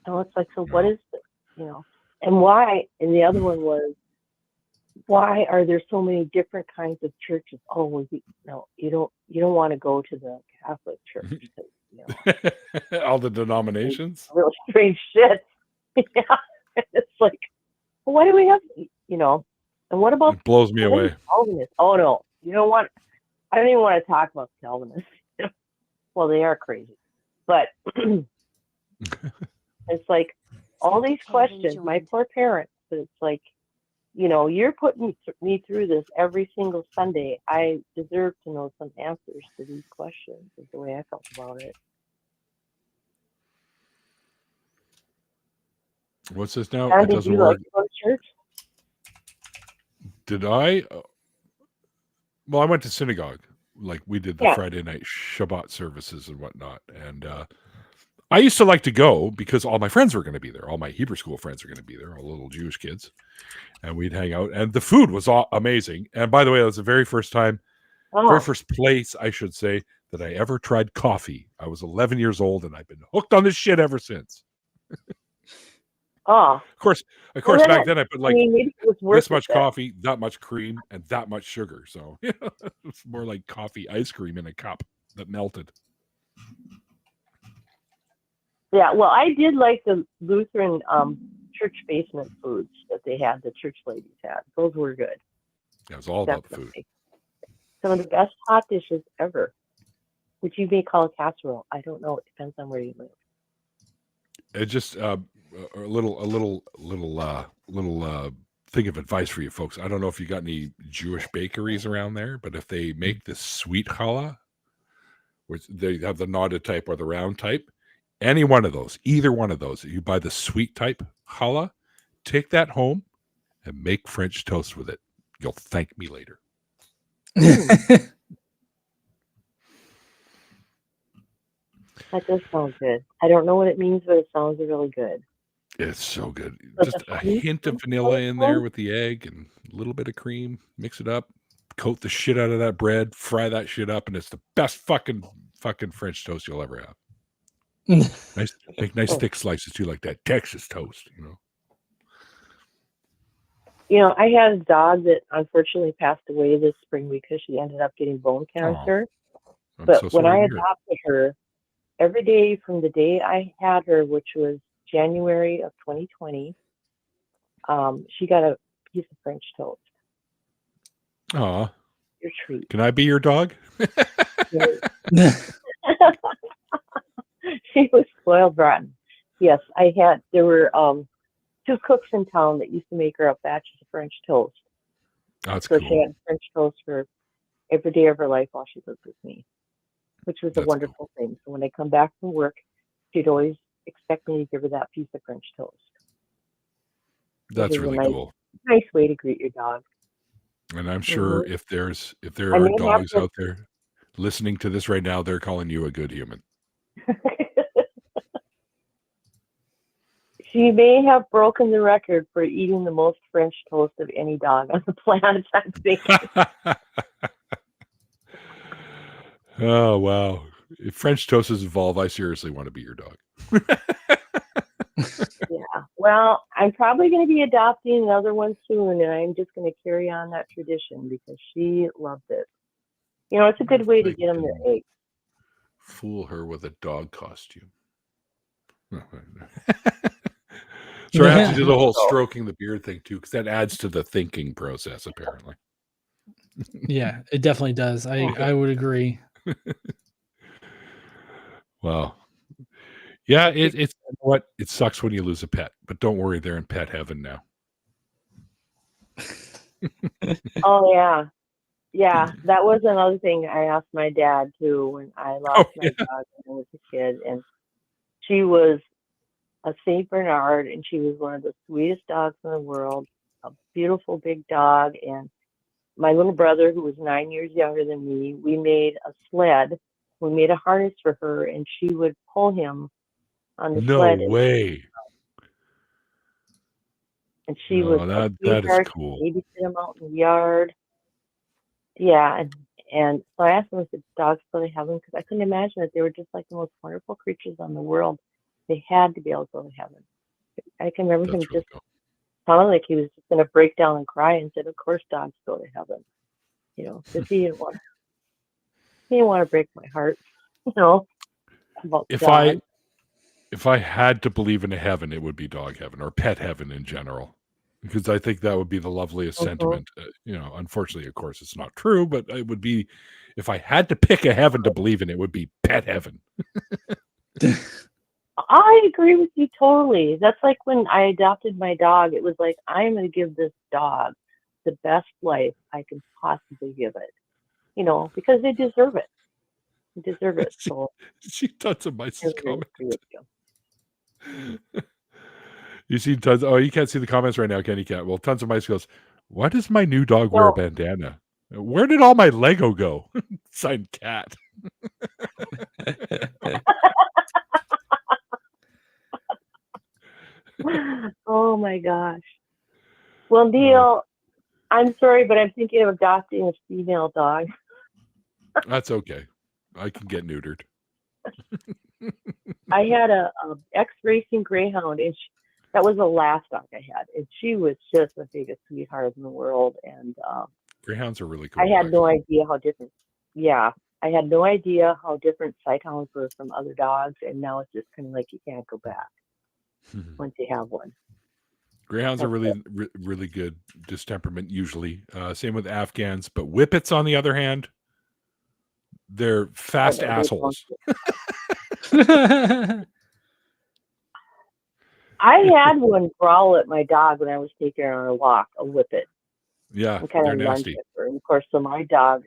So it's like, so what is this? You know, and why? And the other one was, why are there so many different kinds of churches? Oh, well, you don't want to go to the Catholic Church. Because, you know, all the denominations. Real strange shit. Yeah, it's like, well, why do we have? You know, and what about? It blows me away. Calvinists? Oh no, you don't want. I don't even want to talk about Calvinists. Well, they are crazy, but it's like all these questions. My poor parents. But it's like, you know, you're putting me through this every single Sunday. I deserve to know some answers to these questions. Is the way I felt about it. What's this now? And it doesn't did you work. like to go to church? Did I? Well, I went to synagogue. Like we did the Friday night Shabbat services and whatnot. And I used to like to go because all my friends were going to be there. All my Hebrew school friends were going to be there, all little Jewish kids. And we'd hang out. And the food was amazing. And by the way, that was the very first place, I should say, that I ever tried coffee. I was 11 years old, and I've been hooked on this shit ever since. Of course, back then I put like this much coffee, that much cream, and that much sugar. So it's more like coffee ice cream in a cup that melted. Yeah, well, I did like the Lutheran church basement foods that they had, the church ladies had. Those were good. It was all about the food. Some of the best hot dishes ever, which you may call a casserole. I don't know. It depends on where you live. It just a little thing of advice for you folks. I don't know if you got any Jewish bakeries around there, but if they make this sweet challah, which they have the knotted type or the round type, Any one of those, either one of those. You buy the sweet type challah, take that home and make French toast with it. You'll thank me later. That does sound good. I don't know what it means, but it sounds really good. It's so good. So Just the a sweet hint of French vanilla toast in there one? with the egg and a little bit of cream. Mix it up. Coat the shit out of that bread. Fry that shit up, and it's the best fucking French toast you'll ever have. Make nice Oh. thick slices too, like that Texas toast. You know, I had a dog that unfortunately passed away this spring because she ended up getting bone cancer. I'm But so when sorry I to hear. adopted her, every day from the day I had her, which was January of 2020, she got a piece of French toast. Aw, Your treat. can I be your dog? She was spoiled rotten. Yes, there were 2 cooks in town that used to make her up batches of French toast. That's So she cool. had French toast for every day of her life while she lived with me, which was a That's wonderful thing. So when I come back from work, she'd always expect me to give her that piece of French toast. That's Which is really a cool. nice way to greet your dog. And I'm sure Mhm. if there I are may have dogs to- out there listening to this right now, they're calling you a good human. She may have broken the record for eating the most French toast of any dog on the planet, I'm thinking. Oh wow! If French toast is involved, I seriously want to be your dog. Yeah. Well, I'm probably going to be adopting another one soon, and I'm just going to carry on that tradition because she loved it. You know, it's a good way to get them their eggs. Fool her with a dog costume. So I have to do the whole stroking the beard thing too, because that adds to the thinking process, apparently. Yeah, it definitely does. I would agree. Wow. Yeah, it's what it sucks when you lose a pet, but don't worry, they're in pet heaven now. Oh, yeah. Yeah, that was another thing I asked my dad too when I lost my dog when I was a kid. And she was a St. Bernard, and she was one of the sweetest dogs in the world, a beautiful big dog. And my little brother, who was 9 years younger than me, we made a sled. We made a harness for her, and she would pull him on the No sled. way. And she No, was a that is sweetheart. cool. She babysit him out in the yard. Yeah, and so I asked him if the dogs go to heaven because I couldn't imagine that they were just like the most wonderful creatures on the world. They had to be able to go to heaven. I can remember him That's really just cool. sounded like he was just going to break down and cry and said, "Of course, dogs go to heaven." You know, because he didn't want to break my heart. You know, about If dogs. I had to believe in a heaven, it would be dog heaven or pet heaven in general, because I think that would be the loveliest sentiment. Unfortunately, of course, it's not true, but it would be, if I had to pick a heaven to believe in, it would be pet heaven. I agree with you totally. That's like when I adopted my dog. It was like, I'm going to give this dog the best life I can possibly give it. You know, because they deserve it. They deserve it. So See tons of mice I really comments. agree with you. You see tons. Oh, you can't see the comments right now, can you? Cat? Well, tons of mice goes, why does my new dog wear a bandana? Where did all my Lego go? Signed Cat. Oh my gosh. Well, Neil, I'm sorry, but I'm thinking of adopting a female dog. That's okay. I can get neutered. I had a ex-racing greyhound, and that was the last dog I had, and she was just the biggest sweetheart in the world. And Greyhounds are really cool. I had no idea how different. Yeah, I had no idea how different sighthounds were from other dogs, and now it's just kind of like you can't go back once you have one. Greyhounds are really, really good distemperament usually. Same with Afghans, but Whippets, on the other hand, they're fast assholes. I had one growl at my dog when I was taking her on a walk, a Whippet. Yeah, and kind they're of lunged nasty. at her. And of course, so my dog,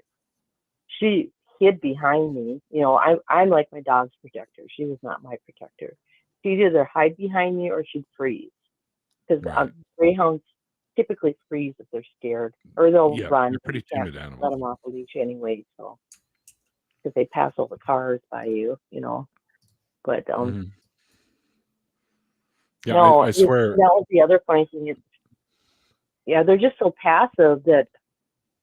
he hid behind me. You know, I'm like my dog's protector. She was not my protector. She'd either hide behind me or she'd freeze. Because Right. greyhounds typically freeze if they're scared, or they'll Yeah, run. they're pretty You can't timid let animals. them off the leash anyway. So, because they pass all the cars by you, you know. But Mhm. Yeah, no, I swear. that was the other funny thing. Yeah, they're just so passive that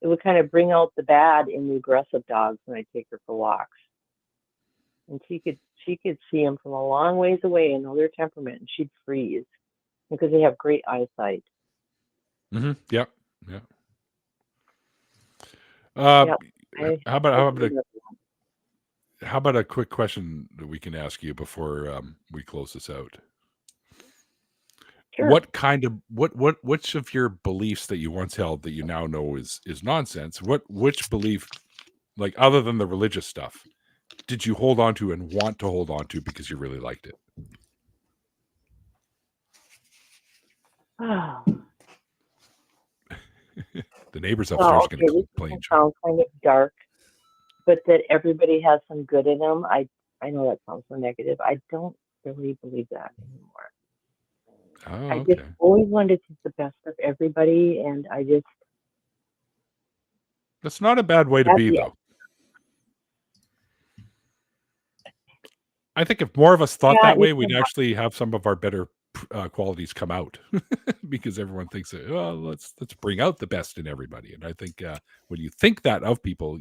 it would kind of bring out the bad in the aggressive dogs when I take her for walks. And she could see them from a long ways away and know their temperament, and she'd freeze because they have great eyesight. Yep. Yeah. Yep. How about a quick question that we can ask you before we close this out? Sure. Which of your beliefs that you once held that you now know is nonsense? Which belief, like other than the religious stuff, did you hold on to and want to hold on to because you really liked it? The neighbors upstairs are going to complain. Sounds kind of dark, but that everybody has some good in them. I know that sounds so negative. I don't really believe that anymore. Oh, I okay. just always wanted to do the best of everybody, and I just. That's not a bad way to be, though. I think if more of us thought that way, we'd actually have some of our better qualities come out because everyone thinks that, well, let's bring out the best in everybody. And I think when you think that of people,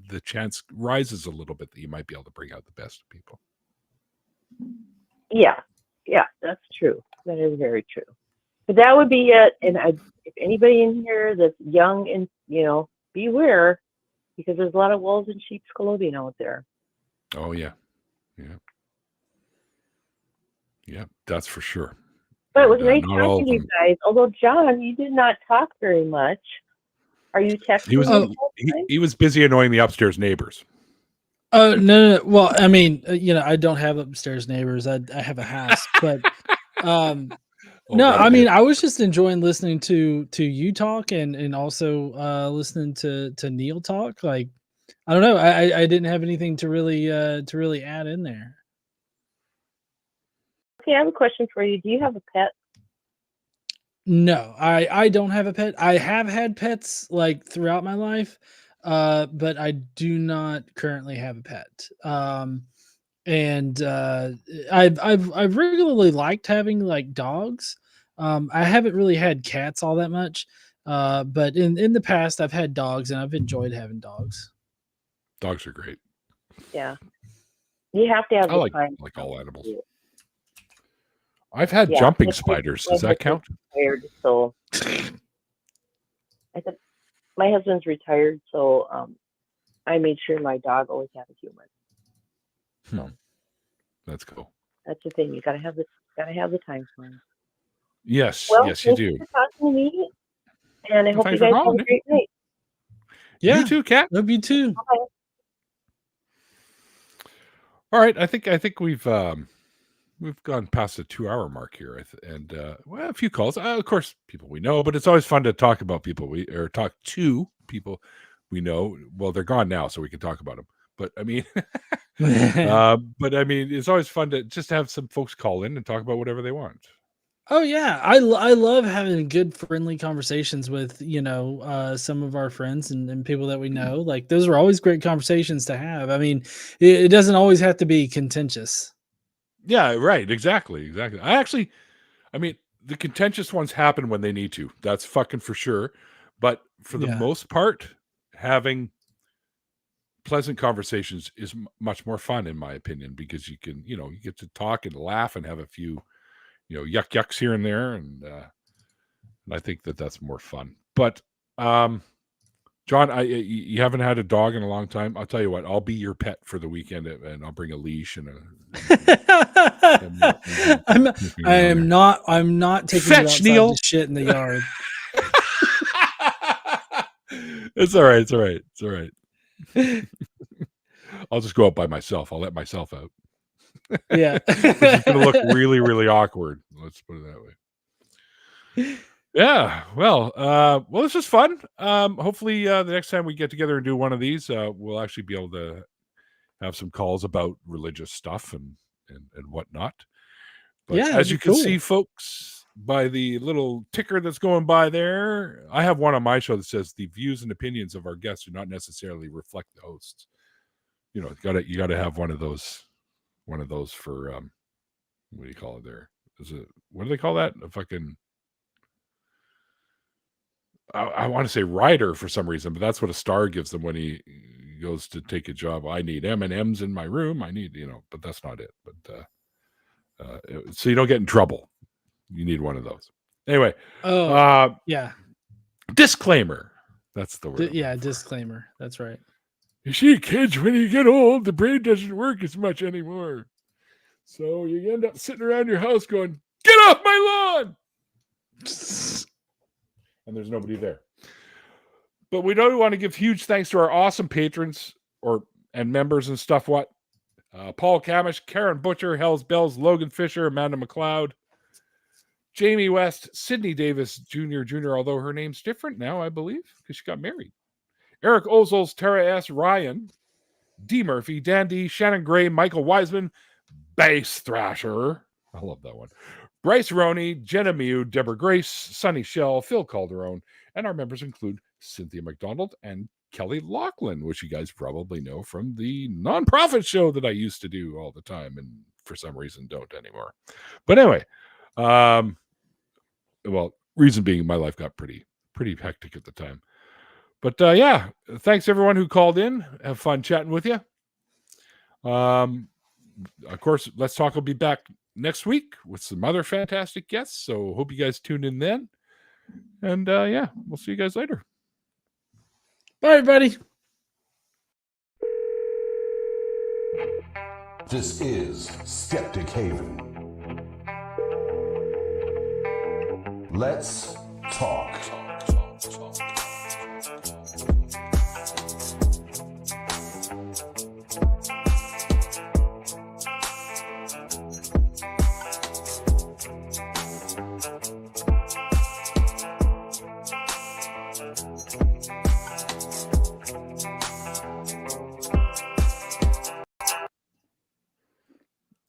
the chance rises a little bit that you might be able to bring out the best of people. Yeah, that's true. That is very true. But that would be it. And if anybody in here that's young and, beware, because there's a lot of wolves in sheep's clothing out there. Oh, yeah. Yeah, that's for sure. But it was nice talking to you guys. Although, John, you did not talk very much. Are you texting? He was busy annoying the upstairs neighbors. Oh, no. Well, I mean, I don't have upstairs neighbors. I have a house, but no, I mean, I was just enjoying listening to you talk and also listening to Neil talk. Like, I don't know. I didn't have anything to really add in there. Okay, I have a question for you. Do you have a pet? No, I don't have a pet. I have had pets like throughout my life, but I do not currently have a pet. And I've regularly liked having like dogs. I haven't really had cats all that much, but in the past I've had dogs and I've enjoyed having dogs. Dogs are great. Yeah, you have to have. I like all animals. I've had jumping spiders. Does that count? Retired, so I said my husband's retired, so I made sure my dog always had a human. So that's cool. That's the thing. You gotta have the time for him. Yes, well, yes, you do. Thanks for talking to me, and I hope you guys have a great night. Yeah, you too, Kat. Love you too. Bye. All right, I think we've gone past the 2-hour mark here, and a few calls. Of course, people we know, but it's always fun to talk about people talk to people we know. Well, they're gone now, so we can talk about them. But I mean, it's always fun to just have some folks call in and talk about whatever they want. Oh yeah, I love having good friendly conversations with some of our friends and people that we know. Like those are always great conversations to have. I mean, it doesn't always have to be contentious. Yeah, right. Exactly. The contentious ones happen when they need to. That's fucking for sure. But for the most part, having pleasant conversations is much more fun, in my opinion, because you can, you get to talk and laugh and have a few, yucks here and there, and I think that's more fun. But John, you haven't had a dog in a long time. I'll tell you what, I'll be your pet for the weekend, and I'll bring a leash and I'm not taking you outside to shit in the yard. It's all right. I'll just go out by myself. I'll let myself out. Yeah. It's going to look really, really awkward. Let's put it that way. Yeah, well, this was fun. Hopefully, the next time we get together and do one of these, we'll actually be able to have some calls about religious stuff and whatnot. But Yeah, as you can cool. see, folks, by the little ticker that's going by there, I have one on my show that says the views and opinions of our guests do not necessarily reflect the hosts. You gotta have one of those for what do you call it there? What do they call that? A fucking I want to say rider for some reason, but that's what a star gives them when he goes to take a job. I need M&Ms in my room. I need, but that's not it. But so you don't get in trouble. You need one of those. Anyway. Yeah. Disclaimer. That's the word. Disclaimer. That's right. You see, kids, when you get old, the brain doesn't work as much anymore. So you end up sitting around your house going, "Get off my lawn!" And there's nobody there. But we don't want to give huge thanks to our awesome patrons and members and stuff. Paul Cammish, Karen Butcher, HellsBells, Logan Fisher, Amanda McLeod, Jamie West, Sydney Davis Jr., although her name's different now, I believe, because she got married. Eric Ozols, Tara S., Rion, D. Murphy, Dan D., Shannon Gray, Michael Wiseman, Bass Thrasher. I love that one. Bryce Roney, Jenna Mew, Deborah Grace, Sunny Shell, Phil Calderone, and our members include Cynthia McDonald and Kelly Lachlan, which you guys probably know from the nonprofit show that I used to do all the time and for some reason don't anymore. But anyway, reason being my life got pretty hectic at the time. But thanks everyone who called in. Have fun chatting with you. Of course, Let's Talk will be back next week with some other fantastic guests. So hope you guys tune in then. And we'll see you guys later. Bye, everybody. This is Skeptic Haven. Let's talk.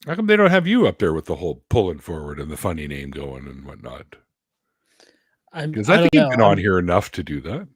How come they don't have you up there with the whole pulling forward and the funny name going and whatnot? Because I think you've been on here enough to do that.